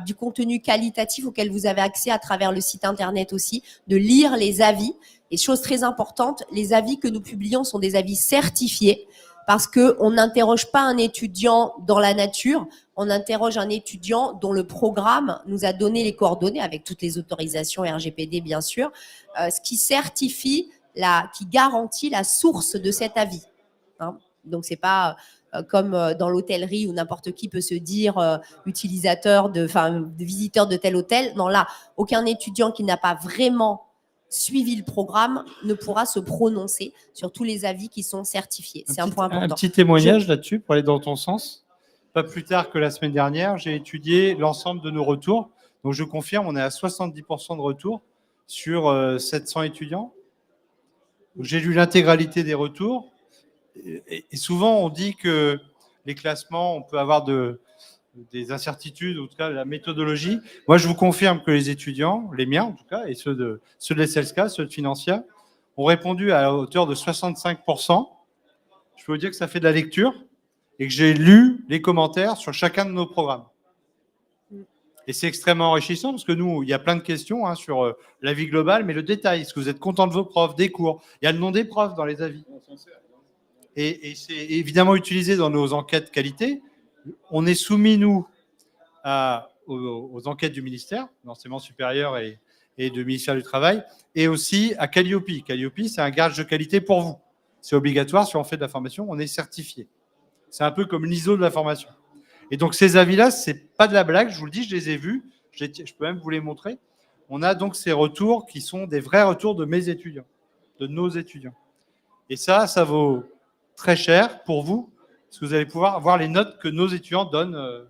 du contenu qualitatif auquel vous avez accès à travers le site internet aussi, de lire les avis. Et chose très importante, les avis que nous publions sont des avis certifiés parce qu'on n'interroge pas un étudiant dans la nature, on interroge un étudiant dont le programme nous a donné les coordonnées avec toutes les autorisations RGPD bien sûr, ce qui certifie, qui garantit la source de cet avis. Donc, c'est pas comme dans l'hôtellerie où n'importe qui peut se dire utilisateur de visiteur de tel hôtel. Non, là, aucun étudiant qui n'a pas vraiment suivi le programme ne pourra se prononcer sur tous les avis qui sont certifiés. C'est un point important. Un petit témoignage là-dessus pour aller dans ton sens. Pas plus tard que la semaine dernière, j'ai étudié l'ensemble de nos retours. Donc, je confirme, on est à 70% de retours sur 700 étudiants. J'ai lu l'intégralité des retours. Et souvent, on dit que les classements, on peut avoir des incertitudes, en tout cas la méthodologie. Moi, je vous confirme que les étudiants, les miens en tout cas, et ceux de l'ESSELSCA, ceux de Financia, ont répondu à hauteur de 65%. Je peux vous dire que ça fait de la lecture et que j'ai lu les commentaires sur chacun de nos programmes. Et c'est extrêmement enrichissant parce que nous, il y a plein de questions sur la vie globale, mais le détail, est-ce que vous êtes content de vos profs, des cours? Il y a le nom des profs dans les avis. Et c'est évidemment utilisé dans nos enquêtes qualité. On est soumis, nous, aux enquêtes du ministère, l'enseignement supérieur et et du ministère du Travail, et aussi à Calliope. Calliope, c'est un gage de qualité pour vous. C'est obligatoire, si on fait de la formation, on est certifié. C'est un peu comme l'ISO de la formation. Et donc, ces avis-là, ce n'est pas de la blague, je vous le dis, je les ai vus, je peux même vous les montrer. On a donc ces retours qui sont des vrais retours de mes étudiants, de nos étudiants. Et ça vaut très cher pour vous, parce que vous allez pouvoir voir les notes que nos étudiants donnent.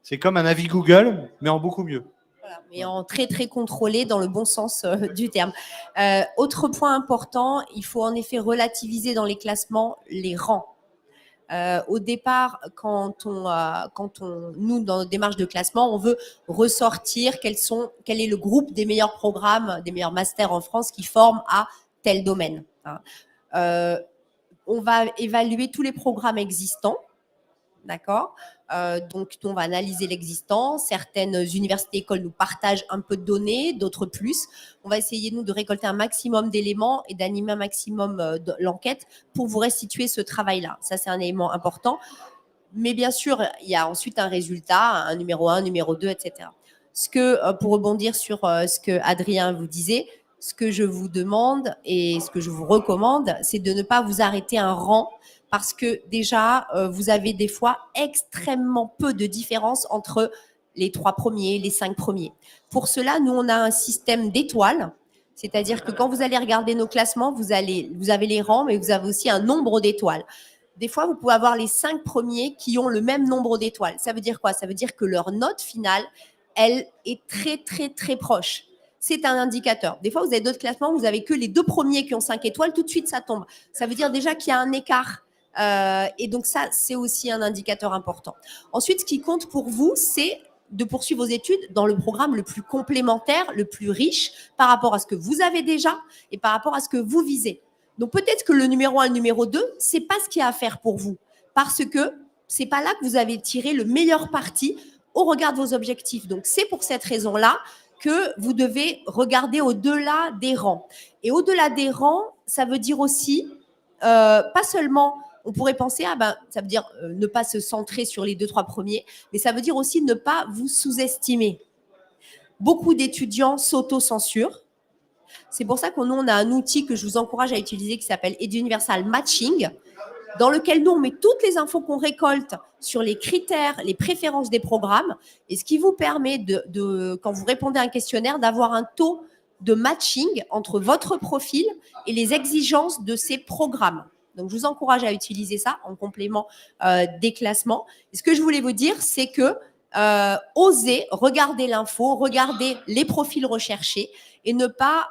C'est comme un avis Google, mais en beaucoup mieux. Voilà, mais en très, très contrôlé dans le bon sens du terme. Autre point important, il faut en effet relativiser dans les classements les rangs. Au départ, nous, dans notre démarche de classement, on veut ressortir quel est le groupe des meilleurs programmes, des meilleurs masters en France qui forment à tel domaine. On va évaluer tous les programmes existants. D'accord. Donc, on va analyser l'existant. Certaines universités, écoles nous partagent un peu de données, d'autres plus. On va essayer, nous, de récolter un maximum d'éléments et d'animer un maximum l'enquête pour vous restituer ce travail-là. Ça, c'est un élément important. Mais bien sûr, il y a ensuite un résultat, un numéro 1, numéro 2, etc. Pour rebondir sur ce que Adrien vous disait, ce que je vous demande et ce que je vous recommande, c'est de ne pas vous arrêter un rang, parce que déjà, vous avez des fois extrêmement peu de différence entre les 3 premiers, les 5 premiers. Pour cela, nous, on a un système d'étoiles, c'est-à-dire que quand vous allez regarder nos classements, vous avez les rangs, mais vous avez aussi un nombre d'étoiles. Des fois, vous pouvez avoir les 5 premiers qui ont le même nombre d'étoiles. Ça veut dire quoi? Ça veut dire que leur note finale, elle est très, très, très proche. C'est un indicateur. Des fois, vous avez d'autres classements, vous avez que les 2 premiers qui ont 5 étoiles, tout de suite, ça tombe. Ça veut dire déjà qu'il y a un écart. Et donc ça, c'est aussi un indicateur important. Ensuite, ce qui compte pour vous, c'est de poursuivre vos études dans le programme le plus complémentaire, le plus riche par rapport à ce que vous avez déjà et par rapport à ce que vous visez. Donc peut-être que le numéro 1 et le numéro 2, c'est pas ce qu'il y a à faire pour vous, parce que c'est pas là que vous avez tiré le meilleur parti au regard de vos objectifs. Donc c'est pour cette raison-là que vous devez regarder au-delà des rangs. Et au-delà des rangs, ça veut dire aussi pas seulement, on pourrait penser, ça veut dire ne pas se centrer sur les 2-3 premiers, mais ça veut dire aussi ne pas vous sous-estimer. Beaucoup d'étudiants s'auto-censurent. C'est pour ça que nous, on a un outil que je vous encourage à utiliser qui s'appelle EduNiversal Matching, dans lequel nous, on met toutes les infos qu'on récolte sur les critères, les préférences des programmes, et ce qui vous permet, quand vous répondez à un questionnaire, d'avoir un taux de matching entre votre profil et les exigences de ces programmes. Donc, je vous encourage à utiliser ça en complément des classements. Et ce que je voulais vous dire, c'est que osez regarder l'info, regarder les profils recherchés et ne pas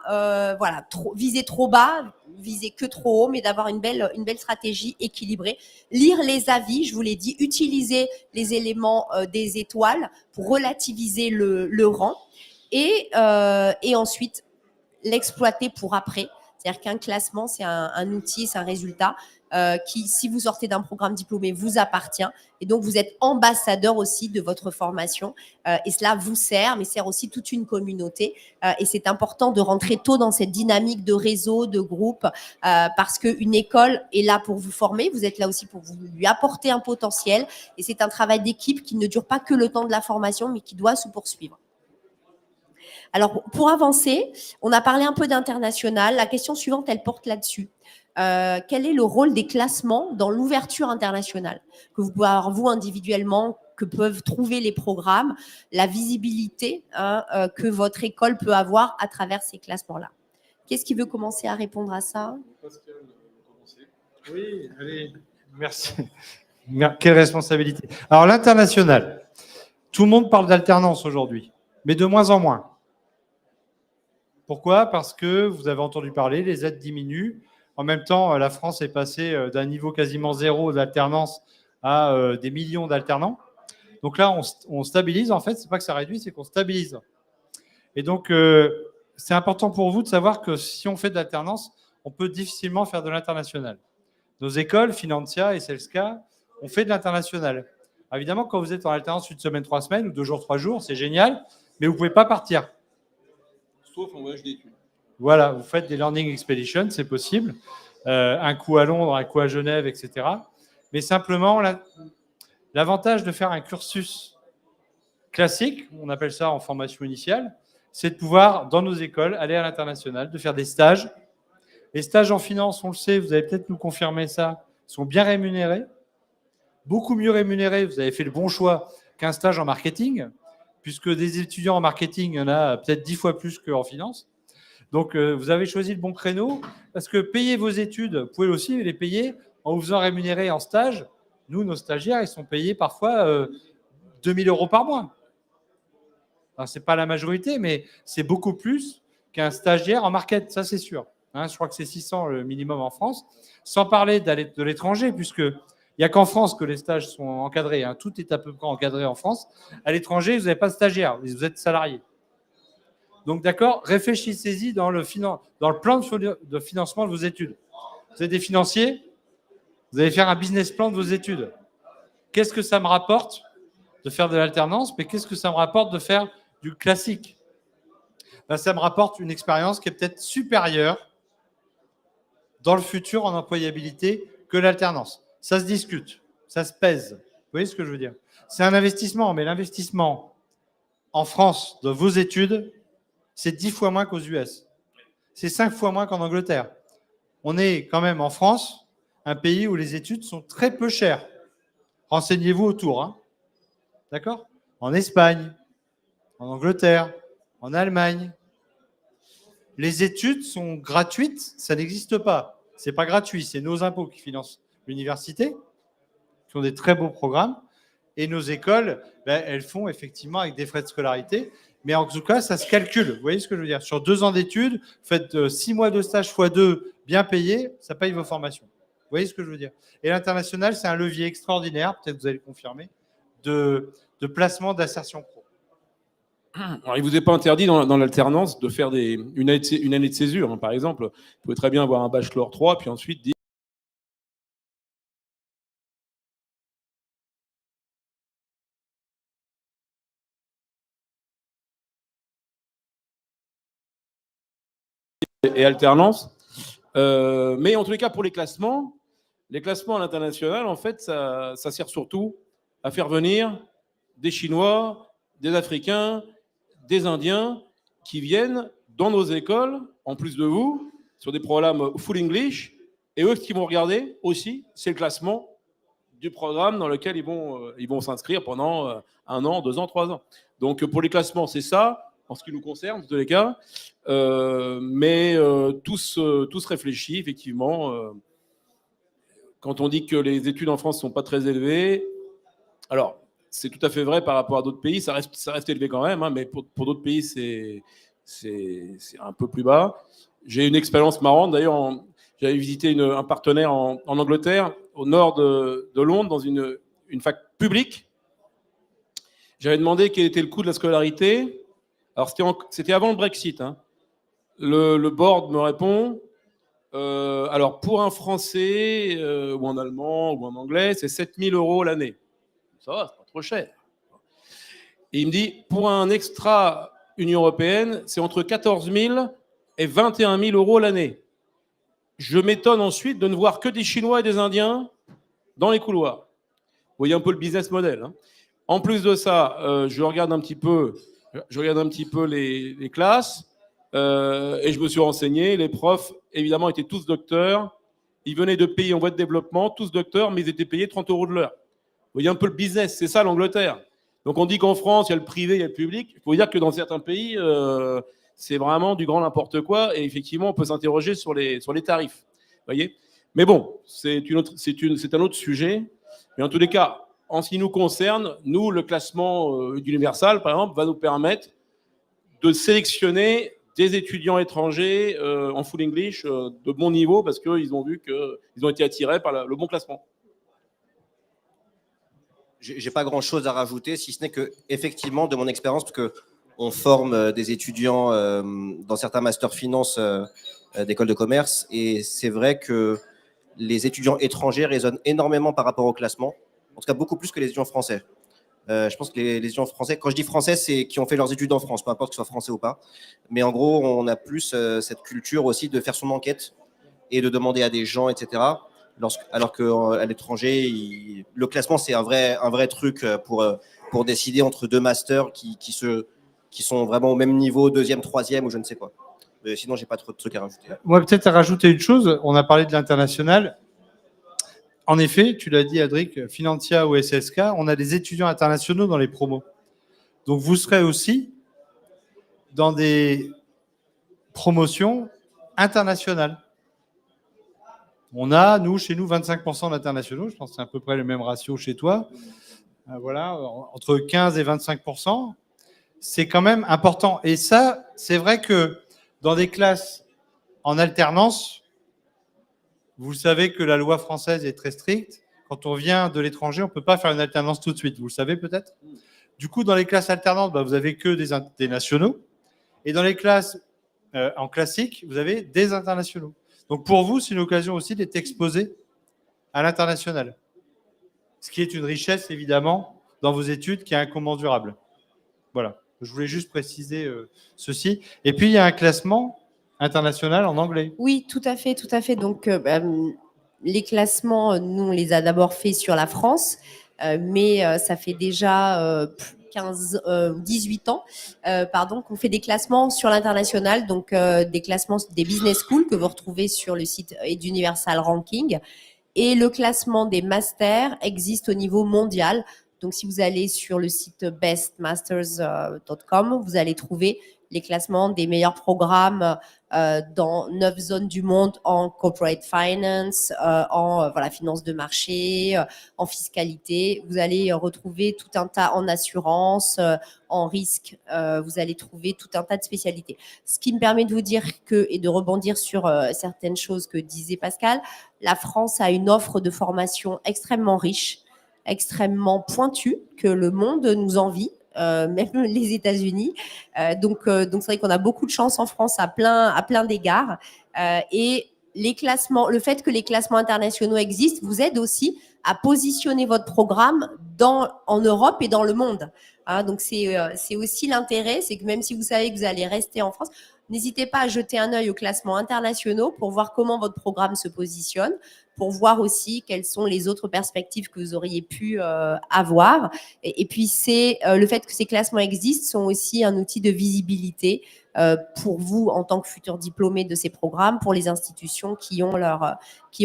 viser trop bas, viser que trop haut, mais d'avoir une belle stratégie équilibrée. Lire les avis, je vous l'ai dit, utiliser les éléments des étoiles pour relativiser le rang et ensuite l'exploiter pour après. C'est-à-dire qu'un classement, c'est un outil, c'est un résultat qui, si vous sortez d'un programme diplômé, vous appartient. Et donc, vous êtes ambassadeur aussi de votre formation. Et cela vous sert, mais sert aussi toute une communauté. Et c'est important de rentrer tôt dans cette dynamique de réseau, de groupe, parce qu'une école est là pour vous former. Vous êtes là aussi pour lui apporter un potentiel. Et c'est un travail d'équipe qui ne dure pas que le temps de la formation, mais qui doit se poursuivre. Alors, pour avancer, on a parlé un peu d'international. La question suivante, elle porte là-dessus. Quel est le rôle des classements dans l'ouverture internationale que vous pouvez avoir, vous, individuellement, que peuvent trouver les programmes, la visibilité que votre école peut avoir à travers ces classements-là? Qu'est-ce qui veut commencer à répondre à ça? Pascal, commencer. Oui, allez, merci. Quelle responsabilité. Alors, l'international. Tout le monde parle d'alternance aujourd'hui, mais de moins en moins. Pourquoi? Parce que vous avez entendu parler, les aides diminuent. En même temps, la France est passée d'un niveau quasiment zéro d'alternance à des millions d'alternants. Donc là, on stabilise. En fait, ce n'est pas que ça réduit, c'est qu'on stabilise. Et donc, c'est important pour vous de savoir que si on fait de l'alternance, on peut difficilement faire de l'international. Nos écoles, Financia et Selska, on fait de l'international. Évidemment, quand vous êtes en alternance 1 semaine, 3 semaines ou 2 jours, 3 jours, c'est génial, mais vous ne pouvez pas partir. Sauf en voyage d'études. Voilà, vous faites des learning expeditions, c'est possible. Un coup à Londres, un coup à Genève, etc. Mais simplement, l'avantage de faire un cursus classique, on appelle ça en formation initiale, c'est de pouvoir, dans nos écoles, aller à l'international, de faire des stages. Les stages en finance, on le sait, vous allez peut-être nous confirmer ça, sont bien rémunérés, beaucoup mieux rémunérés, vous avez fait le bon choix qu'un stage en marketing, puisque des étudiants en marketing, il y en a peut-être 10 fois plus qu'en finance. Donc, vous avez choisi le bon créneau, parce que payer vos études, vous pouvez aussi les payer en vous faisant rémunérer en stage. Nous, nos stagiaires, ils sont payés parfois 2 000 € par mois. Ce n'est pas la majorité, mais c'est beaucoup plus qu'un stagiaire en market, ça c'est sûr. Je crois que c'est 600 le minimum en France, sans parler de l'étranger, puisqu'il n'y a qu'en France que les stages sont encadrés. Tout est à peu près encadré en France. À l'étranger, vous n'avez pas de stagiaire, vous êtes salarié. Donc d'accord, réfléchissez-y dans le plan de financement de vos études. Vous êtes des financiers, vous allez faire un business plan de vos études. Qu'est-ce que ça me rapporte de faire de l'alternance, mais qu'est-ce que ça me rapporte de faire du classique? Ça me rapporte une expérience qui est peut-être supérieure dans le futur en employabilité que l'alternance. Ça se discute, ça se pèse. Vous voyez ce que je veux dire? C'est un investissement, mais l'investissement en France de vos études, c'est 10 fois moins qu'aux US. C'est 5 fois moins qu'en Angleterre. On est quand même en France, un pays où les études sont très peu chères. Renseignez-vous autour. D'accord? En Espagne, en Angleterre, en Allemagne. Les études sont gratuites, ça n'existe pas. Ce n'est pas gratuit, c'est nos impôts qui financent l'université, qui ont des très beaux programmes. Et nos écoles, elles font effectivement avec des frais de scolarité. Mais en tout cas, ça se calcule. Vous voyez ce que je veux dire? Sur 2 ans d'études, faites 6 mois de stage x 2, bien payés, ça paye vos formations. Vous voyez ce que je veux dire? Et l'international, c'est un levier extraordinaire, peut-être vous allez le confirmer, de placement d'insertion pro. Alors, il ne vous est pas interdit dans l'alternance de faire une année de césure, par exemple. Vous pouvez très bien avoir un bachelor 3, puis ensuite dire et alternance. Mais en tous les cas, pour les classements à l'international, en fait, ça sert surtout à faire venir des Chinois, des Africains, des Indiens qui viennent dans nos écoles, en plus de vous, sur des programmes full English. Et eux, ce qu'ils vont regarder aussi, c'est le classement du programme dans lequel ils vont s'inscrire pendant 1 an, 2 ans, 3 ans. Donc, pour les classements, c'est ça, en ce qui nous concerne, dans tous les cas. Mais tout se réfléchit, effectivement. Quand on dit que les études en France ne sont pas très élevées, alors, c'est tout à fait vrai par rapport à d'autres pays. Ça reste élevé quand même, mais pour d'autres pays, c'est un peu plus bas. J'ai une expérience marrante. D'ailleurs, j'avais visité un partenaire en Angleterre, au nord de Londres, dans une fac publique. J'avais demandé quel était le coût de la scolarité. Alors, c'était avant le Brexit. Le board me répond, alors pour un Français, ou en allemand, ou en anglais, c'est 7 000 € l'année. Ça va, c'est pas trop cher. Et il me dit, pour un extra Union européenne, c'est entre 14 000 et 21 000 € l'année. Je m'étonne ensuite de ne voir que des Chinois et des Indiens dans les couloirs. Vous voyez un peu le business model. En plus de ça, je regarde un petit peu les classes, et je me suis renseigné. Les profs, évidemment, étaient tous docteurs. Ils venaient de pays en voie de développement, tous docteurs, mais ils étaient payés 30 € de l'heure. Vous voyez un peu le business, c'est ça l'Angleterre. Donc on dit qu'en France, il y a le privé, il y a le public. Il faut dire que dans certains pays, c'est vraiment du grand n'importe quoi. Et effectivement, on peut s'interroger sur les tarifs. Vous voyez. Mais bon, c'est un autre sujet. Mais en tous les cas, en ce qui nous concerne, nous, le classement d'Universal, par exemple, va nous permettre de sélectionner des étudiants étrangers en full English de bon niveau parce qu'ils ont vu qu'ils ont été attirés par le bon classement. J'ai pas grand-chose à rajouter, si ce n'est que, effectivement, de mon expérience, parce qu'on forme des étudiants dans certains masters finance d'écoles de commerce, et c'est vrai que les étudiants étrangers résonnent énormément par rapport au classement, en tout cas beaucoup plus que les étudiants français. Je pense que les étudiants français, quand je dis français, c'est qui ont fait leurs études en France, peu importe que ce soit français ou pas. Mais en gros, on a plus cette culture aussi de faire son enquête et de demander à des gens, etc. Alors qu'à l'étranger, le classement, c'est un vrai truc pour décider entre 2 masters qui se qui sont vraiment au même niveau, deuxième, troisième ou je ne sais quoi. Mais sinon, j'ai pas trop de trucs à rajouter. Moi, peut-être à rajouter une chose. On a parlé de l'international. En effet, tu l'as dit, Adric, Finantia ou SSK, on a des étudiants internationaux dans les promos. Donc, vous serez aussi dans des promotions internationales. On a, nous, chez nous, 25% d'internationaux. Je pense que c'est à peu près le même ratio chez toi. Voilà, entre 15 et 25%. C'est quand même important. Et ça, c'est vrai que dans des classes en alternance, vous savez que la loi française est très stricte. Quand on vient de l'étranger, on ne peut pas faire une alternance tout de suite. Vous le savez peut-être ? Du coup, dans les classes alternantes, vous n'avez que des nationaux. Et dans les classes en classique, vous avez des internationaux. Donc pour vous, c'est une occasion aussi d'être exposé à l'international. Ce qui est une richesse, évidemment, dans vos études, qui est incommensurable. Voilà. Je voulais juste préciser ceci. Et puis, il y a un classement international en anglais. Oui, tout à fait, tout à fait. Donc, les classements, nous, on les a d'abord faits sur la France, mais ça fait déjà 18 ans qu'on fait des classements sur l'international, donc des classements des business schools que vous retrouvez sur le site d'Universal Ranking. Et le classement des masters existe au niveau mondial. Donc, si vous allez sur le site bestmasters.com, vous allez trouver les classements des meilleurs programmes dans 9 zones du monde en corporate finance, en finance de marché, en fiscalité. Vous allez retrouver tout un tas en assurance, en risque. Vous allez trouver tout un tas de spécialités. Ce qui me permet de vous dire et de rebondir sur certaines choses que disait Pascal, la France a une offre de formation extrêmement riche, extrêmement pointue, que le monde nous envie. Même les États-Unis. Donc c'est vrai qu'on a beaucoup de chance en France à plein d'égards. Et les classements, le fait que les classements internationaux existent vous aide aussi à positionner votre programme en Europe et dans le monde. Donc c'est aussi l'intérêt, c'est que même si vous savez que vous allez rester en France, n'hésitez pas à jeter un œil aux classements internationaux pour voir comment votre programme se positionne, pour voir aussi quelles sont les autres perspectives que vous auriez pu avoir. Et puis, le fait que ces classements existent sont aussi un outil de visibilité pour vous en tant que futurs diplômés de ces programmes, pour les institutions qui ont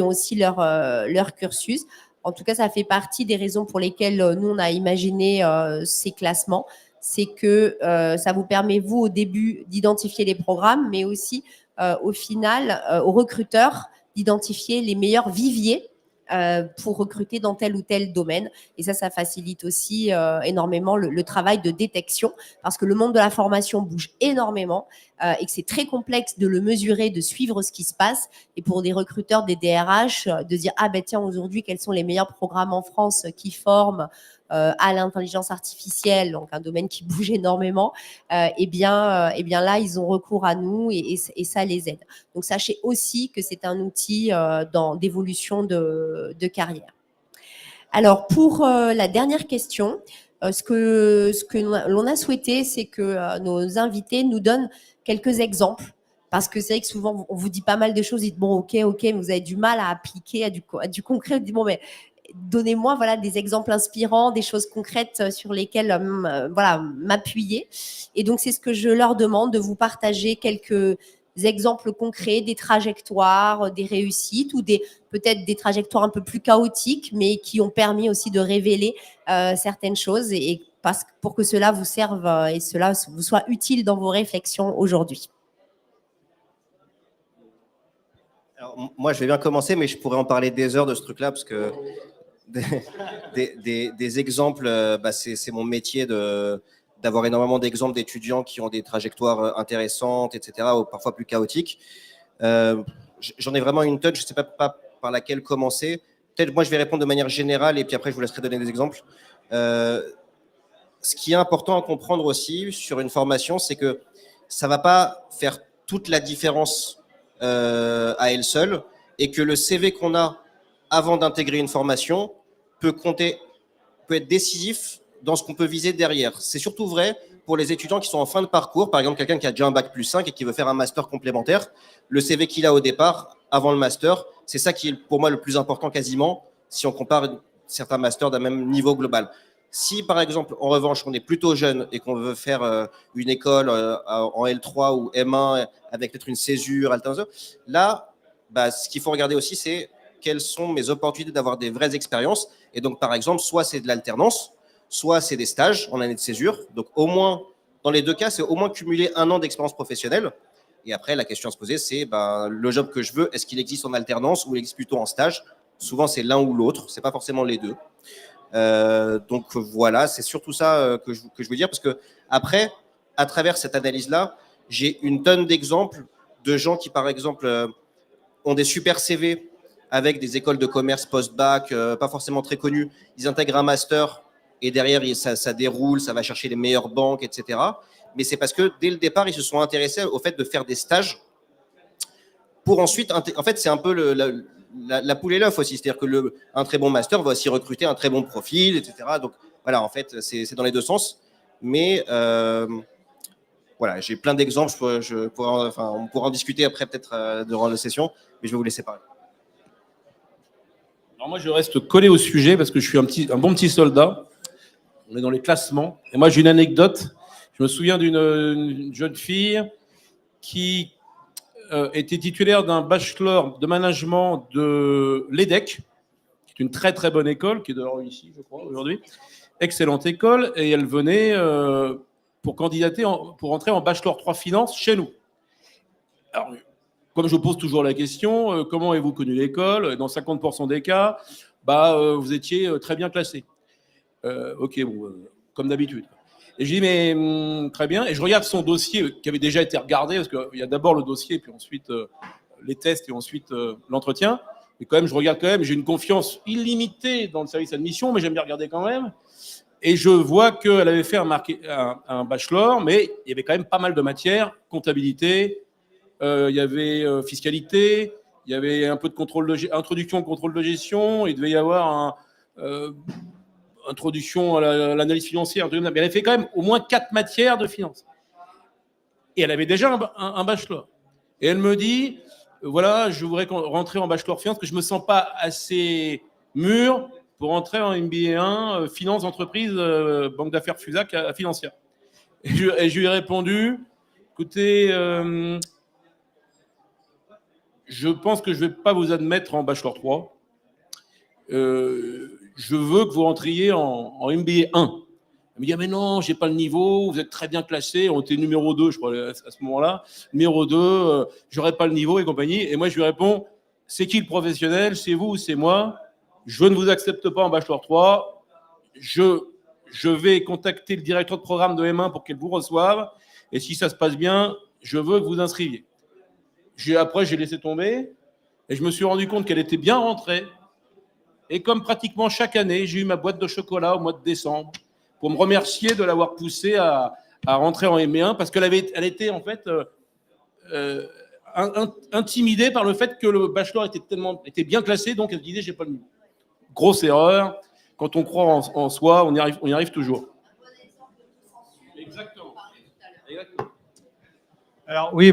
aussi leur cursus. En tout cas, ça fait partie des raisons pour lesquelles nous, on a imaginé ces classements. C'est que ça vous permet, vous, au début, d'identifier les programmes, mais aussi, au final, aux recruteurs, d'identifier les meilleurs viviers pour recruter dans tel ou tel domaine. Et ça facilite aussi énormément le travail de détection, parce que le monde de la formation bouge énormément et que c'est très complexe de le mesurer, de suivre ce qui se passe. Et pour des recruteurs, des DRH, de dire « Ah ben tiens, aujourd'hui, quels sont les meilleurs programmes en France qui forment à l'intelligence artificielle », donc un domaine qui bouge énormément, eh bien là, ils ont recours à nous et ça les aide. Donc, sachez aussi que c'est un outil d'évolution de carrière. Alors, pour la dernière question, ce que l'on a souhaité, c'est que nos invités nous donnent quelques exemples. Parce que c'est vrai que souvent, on vous dit pas mal de choses, vous dites, bon, ok, mais vous avez du mal à appliquer à du concret. Vous dites, bon, mais donnez-moi des exemples inspirants, des choses concrètes sur lesquelles m'appuyer. Et donc, c'est ce que je leur demande, de vous partager quelques exemples concrets, des trajectoires, des réussites ou peut-être des trajectoires un peu plus chaotiques, mais qui ont permis aussi de révéler certaines choses pour que cela vous serve et cela vous soit utile dans vos réflexions aujourd'hui. Alors, moi, je vais bien commencer, mais je pourrais en parler des heures de ce truc-là, parce que des exemples, c'est mon métier d'avoir énormément d'exemples d'étudiants qui ont des trajectoires intéressantes, etc., ou parfois plus chaotiques. J'en ai vraiment une tonne, je ne sais pas par laquelle commencer. Peut-être moi, je vais répondre de manière générale, et puis après, je vous laisserai donner des exemples. Ce qui est important à comprendre aussi sur une formation, c'est que ça ne va pas faire toute la différence à elle seule, et que le CV qu'on a avant d'intégrer une formation peut être décisif dans ce qu'on peut viser derrière. C'est surtout vrai pour les étudiants qui sont en fin de parcours, par exemple quelqu'un qui a déjà un bac+5 et qui veut faire un master complémentaire. Le CV qu'il a au départ, avant le master, c'est ça qui est pour moi le plus important quasiment, si on compare certains masters d'un même niveau global. Si, par exemple, en revanche, on est plutôt jeune et qu'on veut faire une école en L3 ou M1 avec peut-être une césure, alternance, là, ce qu'il faut regarder aussi, c'est quelles sont mes opportunités d'avoir des vraies expériences. Et donc, par exemple, soit c'est de l'alternance, soit c'est des stages en année de césure. Donc, au moins, dans les deux cas, c'est au moins cumuler 1 an d'expérience professionnelle. Et après, la question à se poser, c'est le job que je veux, est-ce qu'il existe en alternance ou il existe plutôt en stage? Souvent, c'est l'un ou l'autre, c'est pas forcément les deux. Donc voilà, c'est surtout ça que je veux dire, parce que après, à travers cette analyse-là, j'ai une tonne d'exemples de gens qui, par exemple, ont des super CV avec des écoles de commerce post-bac, pas forcément très connues. Ils intègrent un master et derrière, ça déroule, ça va chercher les meilleures banques, etc. Mais c'est parce que dès le départ, ils se sont intéressés au fait de faire des stages pour ensuite, en fait, c'est un peu la poule et l'œuf aussi. C'est-à-dire que un très bon master va aussi recruter un très bon profil, etc. Donc, voilà, en fait, c'est dans les deux sens. Mais voilà, j'ai plein d'exemples. On pourra en discuter après, peut-être, durant la session. Mais je vais vous laisser parler. Alors moi, je reste collé au sujet parce que je suis un bon petit soldat. On est dans les classements. Et moi, j'ai une anecdote. Je me souviens d'une jeune fille qui était titulaire d'un bachelor de management de l'EDEC, qui est une très très bonne école, qui est d'ailleurs ici, je crois, aujourd'hui. Excellente école. Et elle venait pour candidater, pour entrer en bachelor 3 finance chez nous. Alors, comme je pose toujours la question, comment avez-vous connu l'école? Dans 50% des cas, vous étiez très bien classé. Ok, bon, comme d'habitude. Et je dis, mais très bien. Et je regarde son dossier qui avait déjà été regardé, parce qu'il y a d'abord le dossier, puis ensuite les tests, et ensuite l'entretien. Et quand même, je regarde quand même, j'ai une confiance illimitée dans le service admission, mais j'aime bien regarder quand même. Et je vois qu'elle avait fait un bachelor, mais il y avait quand même pas mal de matières, comptabilité, il y avait fiscalité, il y avait un peu de introduction au contrôle de gestion, il devait y avoir introduction à l'analyse financière, mais elle avait fait quand même au moins 4 matières de finance. Et elle avait déjà un bachelor. Et elle me dit, voilà, je voudrais rentrer en bachelor finance, que je ne me sens pas assez mûr pour entrer en MBA 1, finance entreprise, banque d'affaires FUSAC financière. Et je lui ai répondu, écoutez, je pense que je ne vais pas vous admettre en bachelor 3. Je veux que vous rentriez en MBA 1. Elle me dit, mais non, j'ai pas le niveau, vous êtes très bien classé, on était numéro 2, je crois, à ce moment-là. Numéro 2, j'aurais pas le niveau et compagnie. Et moi, je lui réponds, c'est qui le professionnel? C'est vous ou c'est moi? Je ne vous accepte pas en bachelor 3. Je vais contacter le directeur de programme de M1 pour qu'elle vous reçoive. Et si ça se passe bien, je veux que vous inscriviez. Après, j'ai laissé tomber et je me suis rendu compte qu'elle était bien rentrée. Et comme pratiquement chaque année, j'ai eu ma boîte de chocolat au mois de décembre pour me remercier de l'avoir poussée à rentrer en ME1 parce qu'elle était en fait intimidée par le fait que le bachelor était bien classé, donc elle se disait j'ai pas le niveau. Grosse erreur. Quand on croit en soi, on y arrive toujours. Exactement. Alors oui,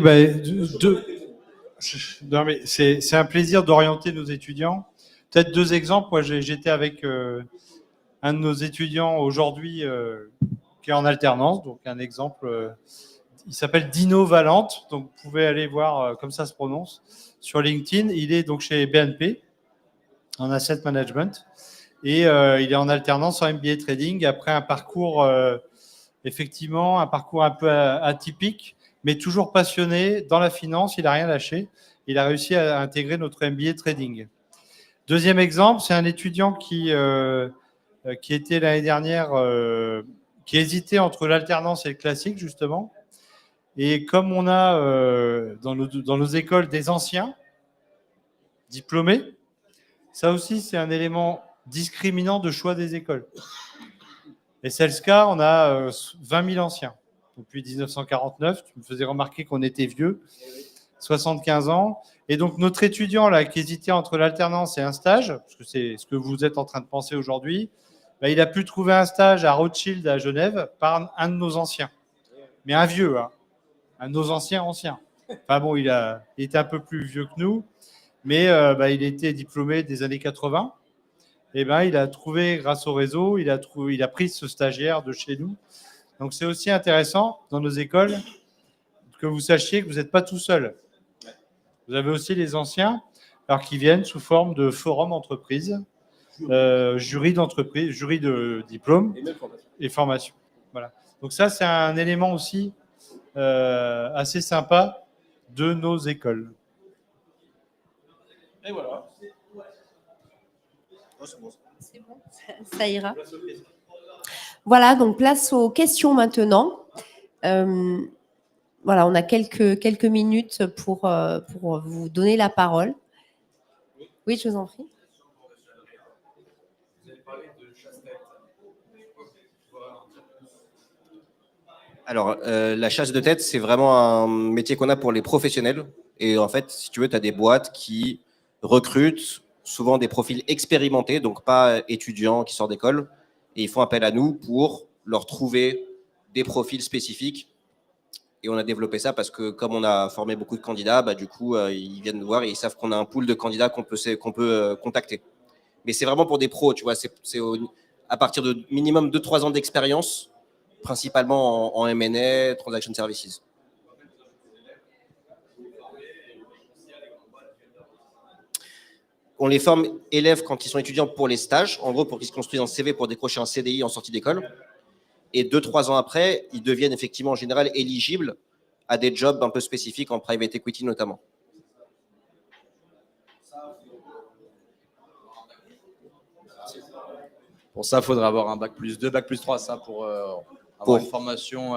non, mais c'est un plaisir d'orienter nos étudiants. Peut-être 2 exemples. Moi, j'étais avec un de nos étudiants aujourd'hui qui est en alternance. Donc, un exemple, il s'appelle Dino Valente. Donc, vous pouvez aller voir comme ça se prononce sur LinkedIn. Il est donc chez BNP en asset management. Et il est en alternance en MBA trading après un parcours, effectivement, un parcours un peu atypique, mais toujours passionné dans la finance. Il n'a rien lâché. Il a réussi à intégrer notre MBA trading. Deuxième exemple, c'est un étudiant qui était l'année dernière, qui hésitait entre l'alternance et le classique, justement. Et comme on a dans nos écoles des anciens diplômés, ça aussi, c'est un élément discriminant de choix des écoles. Et c'est le cas, on a 20 000 anciens. Depuis 1949, tu me faisais remarquer qu'on était vieux, 75 ans. Et donc, notre étudiant là, qui hésitait entre l'alternance et un stage, parce que c'est ce que vous êtes en train de penser aujourd'hui, il a pu trouver un stage à Rothschild à Genève par un de nos anciens. Mais un vieux, hein. Un de nos anciens. Enfin bon, il était un peu plus vieux que nous, mais il était diplômé des années 80. eh ben, il a trouvé, grâce au réseau, il a pris ce stagiaire de chez nous. Donc, c'est aussi intéressant dans nos écoles que vous sachiez que vous n'êtes pas tout seul. Vous avez aussi les anciens, alors qui viennent sous forme de forum entreprise, jury d'entreprise, jury de diplôme et formation. Voilà. Donc ça, c'est un élément aussi assez sympa de nos écoles. Et voilà. C'est bon, ça ira. Voilà, donc place aux questions maintenant. Voilà, on a quelques minutes pour vous donner la parole. Oui, je vous en prie. Alors, la chasse de tête, c'est vraiment un métier qu'on a pour les professionnels. Et en fait, si tu veux, tu as des boîtes qui recrutent souvent des profils expérimentés, donc pas étudiants qui sortent d'école. Et ils font appel à nous pour leur trouver des profils spécifiques. Et on a développé ça parce que comme on a formé beaucoup de candidats, bah, du coup, ils viennent nous voir et ils savent qu'on a un pool de candidats qu'on peut contacter. Mais c'est vraiment pour des pros, tu vois. C'est à partir de minimum 2-3 ans d'expérience, principalement en M&A, Transaction Services. On les forme élèves quand ils sont étudiants pour les stages, en gros pour qu'ils se construisent un CV pour décrocher un CDI en sortie d'école. Et 2-3 ans après, ils deviennent effectivement en général éligibles à des jobs un peu spécifiques en private equity notamment. Pour ça, il faudra avoir un bac+2, bac+3, ça, pour avoir une formation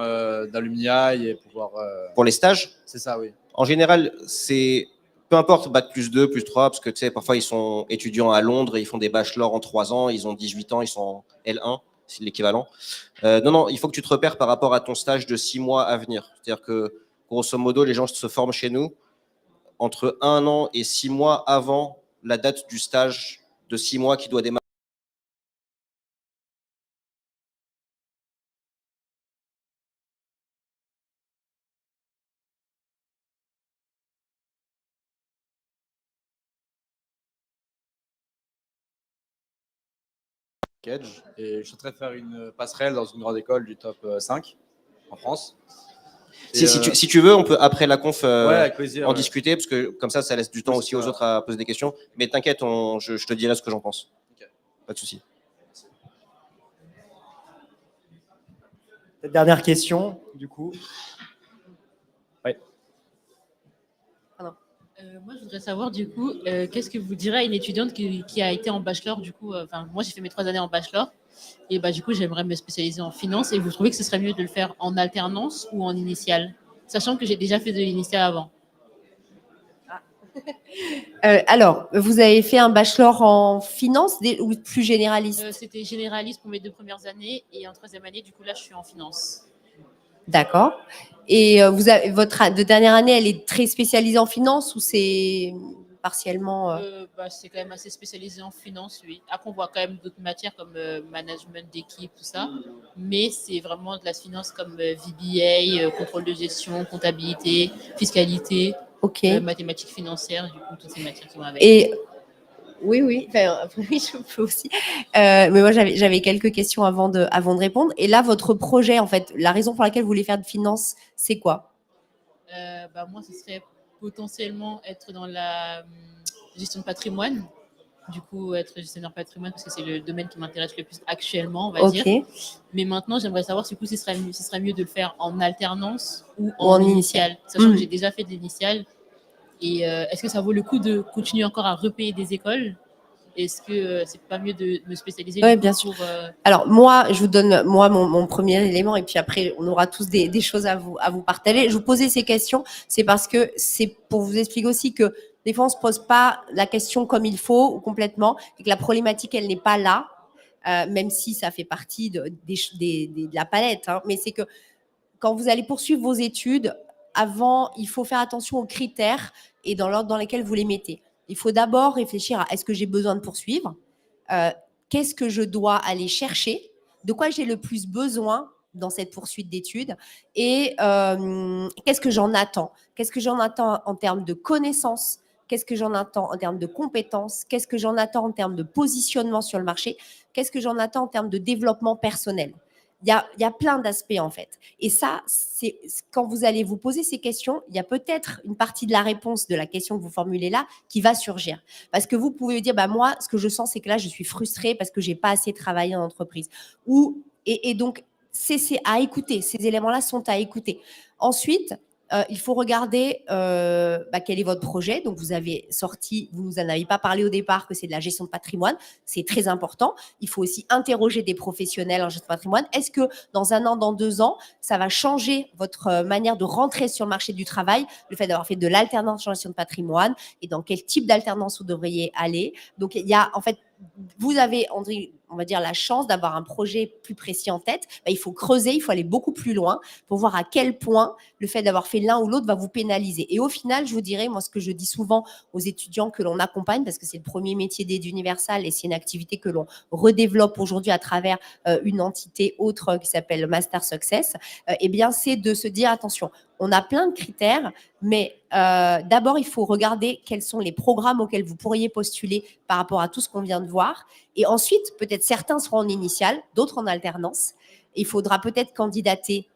d'alumni et pouvoir… Pour les stages? C'est ça, oui. En général, c'est peu importe bac+2, +3, parce que tu sais, parfois ils sont étudiants à Londres et ils font des bachelors en 3 ans, ils ont 18 ans, ils sont en L1, c'est l'équivalent. Non, il faut que tu te repères par rapport à ton stage de 6 mois à venir. C'est-à-dire que, grosso modo, les gens se forment chez nous entre 1 an et 6 mois avant la date du stage de 6 mois qui doit démarrer. Et je souhaiterais faire une passerelle dans une grande école du top 5 en France. Si tu veux, on peut après la conf avec plaisir, en discuter, parce que comme ça laisse du temps aussi aux autres à poser des questions. Mais t'inquiète, je te dirai ce que j'en pense. Okay. Pas de souci. Cette dernière question, du coup. Moi, je voudrais savoir, du coup, qu'est-ce que vous direz à une étudiante qui a été en bachelor, du coup, moi, j'ai fait mes 3 années en bachelor, et bah, du coup, j'aimerais me spécialiser en finance, et vous trouvez que ce serait mieux de le faire en alternance ou en initiale, sachant que j'ai déjà fait de l'initiale avant. Alors, vous avez fait un bachelor en finance ou plus généraliste? C'était généraliste pour mes 2 premières années, et en 3e année, du coup, là, je suis en finance. D'accord. Et vous avez, votre de dernière année, elle est très spécialisée en finance ou c'est partiellement C'est quand même assez spécialisé en finance, oui. Après, on voit quand même d'autres matières comme management d'équipe, tout ça. Mais c'est vraiment de la finance comme VBA, contrôle de gestion, comptabilité, fiscalité, mathématiques financières, du coup, toutes ces matières qui vont avec. Et oui, enfin, oui, je peux aussi. Mais moi, j'avais quelques questions avant de répondre. Et là, votre projet, en fait, la raison pour laquelle vous voulez faire de finance, c'est quoi? Moi, ce serait potentiellement être dans la gestion de patrimoine. Du coup, être gestionnaire patrimoine, parce que c'est le domaine qui m'intéresse le plus actuellement, on va dire. Mais maintenant, j'aimerais savoir, du coup, ce serait mieux de le faire en alternance ou en initiale. Sachant que j'ai déjà fait de l'initiale. Et est-ce que ça vaut le coup de continuer encore à repayer des écoles? Est-ce que c'est pas mieux de me spécialiser? Oui, bien sûr. Alors, moi, je vous donne mon premier élément et puis après, on aura tous des choses à vous partager. Je vous posais ces questions, c'est parce que c'est pour vous expliquer aussi que des fois, on ne se pose pas la question comme il faut ou complètement et que la problématique, elle n'est pas là, même si ça fait partie de la palette. Hein, mais c'est que quand vous allez poursuivre vos études, avant, il faut faire attention aux critères et dans l'ordre dans lesquels vous les mettez. Il faut d'abord réfléchir à est-ce que j'ai besoin de poursuivre, qu'est-ce que je dois aller chercher, de quoi j'ai le plus besoin dans cette poursuite d'études et qu'est-ce que j'en attends en termes de connaissances, qu'est-ce que j'en attends en termes de compétences, qu'est-ce que j'en attends en termes de positionnement sur le marché, qu'est-ce que j'en attends en termes de développement personnel. Il y a plein d'aspects en fait. Et ça, c'est quand vous allez vous poser ces questions, il y a peut-être une partie de la réponse de la question que vous formulez là qui va surgir. Parce que vous pouvez dire, bah, moi, ce que je sens, c'est que là, je suis frustrée parce que j'ai pas assez travaillé en entreprise. Et donc, c'est à écouter. Ces éléments-là sont à écouter. Ensuite, il faut regarder quel est votre projet. Donc, vous avez sorti, vous nous en avez pas parlé au départ, que c'est de la gestion de patrimoine. C'est très important. Il faut aussi interroger des professionnels en gestion de patrimoine. Est-ce que dans 1 an, dans 2 ans, ça va changer votre manière de rentrer sur le marché du travail, le fait d'avoir fait de l'alternance en gestion de patrimoine et dans quel type d'alternance vous devriez aller? Donc, il y a en fait, vous avez, on va dire, la chance d'avoir un projet plus précis en tête. Il faut creuser, il faut aller beaucoup plus loin pour voir à quel point le fait d'avoir fait l'un ou l'autre va vous pénaliser. Et au final, je vous dirais, moi, ce que je dis souvent aux étudiants que l'on accompagne, parce que c'est le premier métier d'aide universelle et c'est une activité que l'on redéveloppe aujourd'hui à travers une entité autre qui s'appelle Master Success, eh bien, c'est de se dire, attention, on a plein de critères, mais d'abord, il faut regarder quels sont les programmes auxquels vous pourriez postuler par rapport à tout ce qu'on vient de voir. Et ensuite, peut-être certains seront en initiale, d'autres en alternance. Il faudra peut-être candidater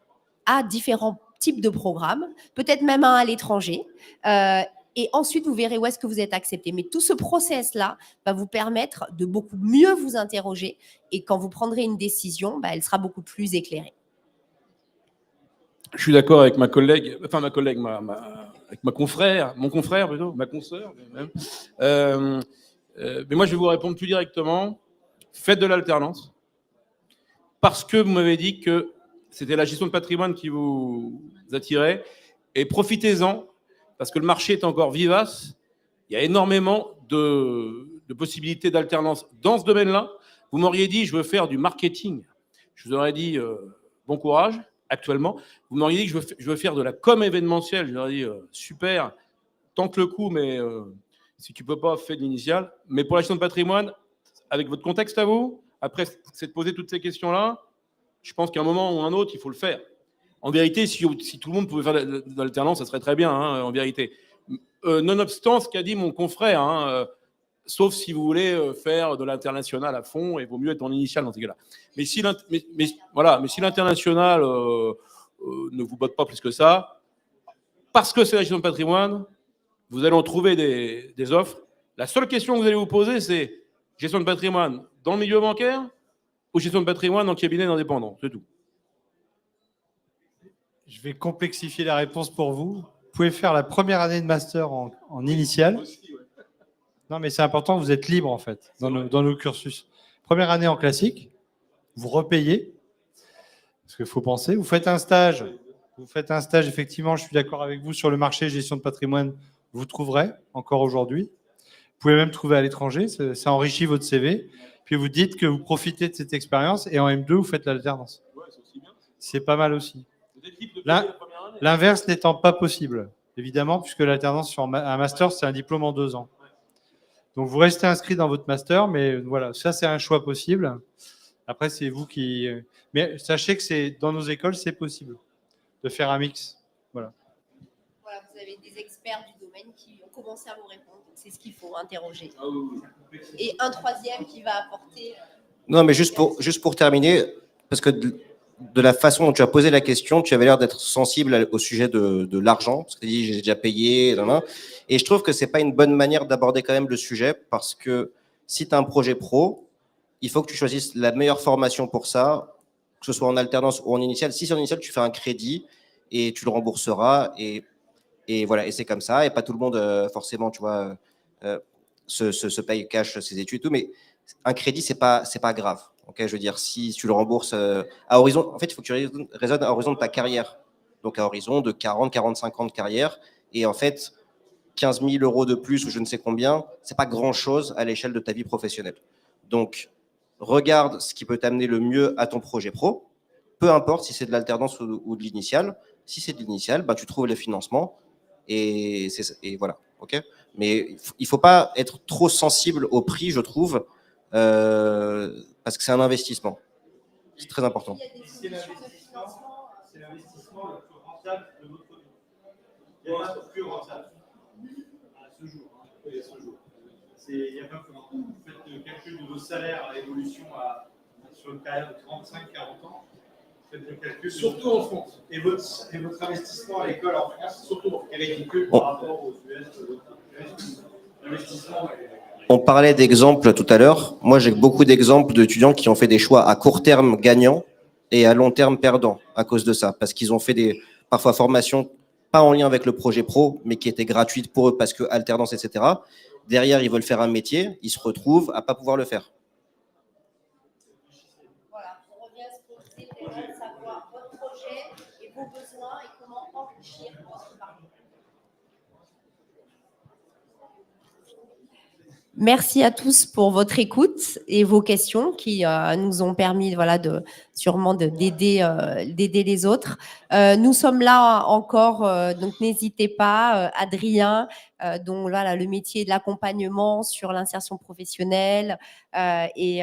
à différents types de programmes, peut-être même un à l'étranger. Et ensuite, vous verrez où est-ce que vous êtes accepté. Mais tout ce process-là va vous permettre de beaucoup mieux vous interroger. Et quand vous prendrez une décision, elle sera beaucoup plus éclairée. Je suis d'accord avec ma collègue, enfin avec mon confrère plutôt, ma consoeur même. Mais moi, je vais vous répondre plus directement. Faites de l'alternance parce que vous m'avez dit que c'était la gestion de patrimoine qui vous attirait. Et profitez-en parce que le marché est encore vivace. Il y a énormément de possibilités d'alternance dans ce domaine-là. Vous m'auriez dit, je veux faire du marketing. Je vous aurais dit, bon courage. Actuellement, vous m'auriez dit que je veux faire de la com événementielle. Je leur ai dit, super, tente le coup, mais si tu ne peux pas, fais de l'initiale. Mais pour la gestion de patrimoine, avec votre contexte à vous, après, c'est de poser toutes ces questions-là. Je pense qu'à un moment ou un autre, il faut le faire. En vérité, si tout le monde pouvait faire de l'alternance, ça serait très bien, hein, en vérité. Nonobstant ce qu'a dit mon confrère, hein, sauf si vous voulez faire de l'international à fond, et il vaut mieux être en initial dans ces cas-là. Mais si l'international ne vous botte pas plus que ça, parce que c'est la gestion de patrimoine, vous allez en trouver des offres. La seule question que vous allez vous poser, c'est gestion de patrimoine dans le milieu bancaire ou gestion de patrimoine dans le cabinet indépendant, c'est tout. Je vais complexifier la réponse pour vous. Vous pouvez faire la première année de master en initial. Non, mais c'est important, vous êtes libre en fait dans nos cursus. Première année en classique, vous repayez, parce qu'il faut penser, vous faites un stage, effectivement, je suis d'accord avec vous, sur le marché gestion de patrimoine, vous trouverez encore aujourd'hui. Vous pouvez même trouver à l'étranger, ça enrichit votre CV. Puis vous dites que vous profitez de cette expérience et en M2, vous faites l'alternance. C'est pas mal aussi. L'inverse n'étant pas possible, évidemment, puisque l'alternance sur un master, c'est un diplôme en 2 ans. Donc, vous restez inscrit dans votre master, mais voilà, ça, c'est un choix possible. Après, c'est vous qui... Mais sachez que dans nos écoles, c'est possible de faire un mix. Voilà. Voilà, vous avez des experts du domaine qui ont commencé à vous répondre. C'est ce qu'il faut interroger. Et un troisième qui va apporter... Non, mais juste pour terminer, parce que de la façon dont tu as posé la question, tu avais l'air d'être sensible au sujet de l'argent, parce que tu dis j'ai déjà payé, et je trouve que c'est pas une bonne manière d'aborder quand même le sujet, parce que si tu as un projet pro, il faut que tu choisisses la meilleure formation pour ça, que ce soit en alternance ou en initiale. Si c'est en initiale, tu fais un crédit et tu le rembourseras, et voilà, et c'est comme ça, et pas tout le monde forcément, tu vois, se paye cash ses études et tout, mais un crédit, c'est pas grave. Okay, je veux dire, si tu le rembourses à horizon, en fait, il faut que tu raisonnes à horizon de ta carrière. Donc, à horizon de 40, 45 ans de carrière. Et en fait, 15 000 € de plus ou je ne sais combien, c'est pas grand-chose à l'échelle de ta vie professionnelle. Donc, regarde ce qui peut t'amener le mieux à ton projet pro. Peu importe si c'est de l'alternance ou de l'initial. Si c'est de l'initial, tu trouves le financement et voilà. Okay, mais il faut pas être trop sensible au prix, je trouve. Parce que c'est un investissement. C'est très important. C'est l'investissement le plus rentable de notre vie. Il y a un plus rentable à ce jour. Il y a pas comment vous faites le calcul de vos salaires à l'évolution sur une carrière de 35-40 ans. Vous faites le calcul Surtout en France. Et votre investissement à l'école en France, surtout est ridicule par rapport aux US. L'investissement On parlait d'exemples tout à l'heure. Moi, j'ai beaucoup d'exemples d'étudiants qui ont fait des choix à court terme gagnants et à long terme perdants à cause de ça, parce qu'ils ont fait des parfois formations pas en lien avec le projet pro, mais qui étaient gratuites pour eux parce que alternance, etc. Derrière, ils veulent faire un métier, ils se retrouvent à pas pouvoir le faire. Voilà, on revient à ce qu'on disait, de savoir votre projet et vos besoins et comment enrichir votre parcours. Merci à tous pour votre écoute et vos questions qui nous ont permis sûrement d'aider les autres. Nous sommes là encore, donc n'hésitez pas. Adrien, dont le métier de l'accompagnement sur l'insertion professionnelle et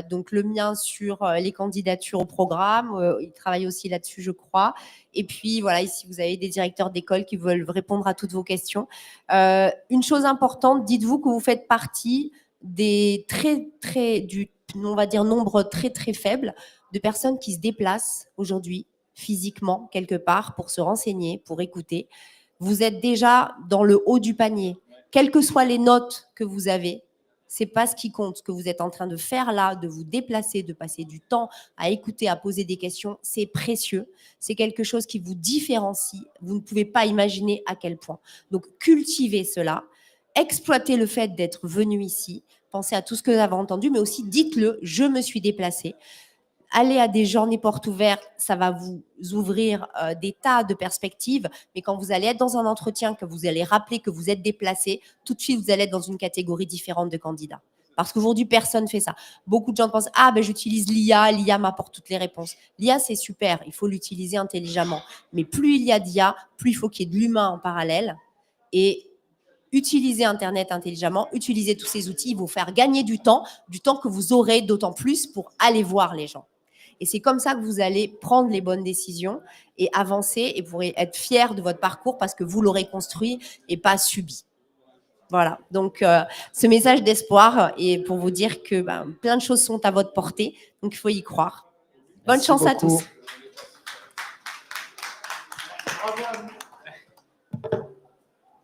donc le mien sur les candidatures au programme. Il travaille aussi là-dessus, je crois. Et puis voilà, ici vous avez des directeurs d'école qui veulent répondre à toutes vos questions. Une chose importante, dites-vous que vous faites partie des on va dire nombre très très faible de personnes qui se déplacent aujourd'hui physiquement quelque part pour se renseigner, pour écouter. Vous êtes déjà dans le haut du panier. Quelles que soient les notes que vous avez, c'est pas ce qui compte. Ce que vous êtes en train de faire là, de vous déplacer, de passer du temps à écouter, à poser des questions, c'est précieux. C'est quelque chose qui vous différencie. Vous ne pouvez pas imaginer à quel point. Donc, cultivez cela. Exploitez le fait d'être venu ici. Pensez à tout ce que vous avez entendu, mais aussi dites-le, je me suis déplacé. Allez à des journées portes ouvertes, ça va vous ouvrir des tas de perspectives. Mais quand vous allez être dans un entretien, que vous allez rappeler que vous êtes déplacé, tout de suite, vous allez être dans une catégorie différente de candidats. Parce qu'aujourd'hui, personne ne fait ça. Beaucoup de gens pensent « Ah, ben j'utilise l'IA m'apporte toutes les réponses. » L'IA, c'est super, il faut l'utiliser intelligemment. Mais plus il y a d'IA, plus il faut qu'il y ait de l'humain en parallèle. Et utilisez Internet intelligemment, utilisez tous ces outils, ils vont faire gagner du temps que vous aurez d'autant plus pour aller voir les gens. Et c'est comme ça que vous allez prendre les bonnes décisions et avancer et vous pourrez être fiers de votre parcours parce que vous l'aurez construit et pas subi. Voilà, donc ce message d'espoir est pour vous dire que plein de choses sont à votre portée, donc il faut y croire. Bonne chance à tous. Bravo à vous.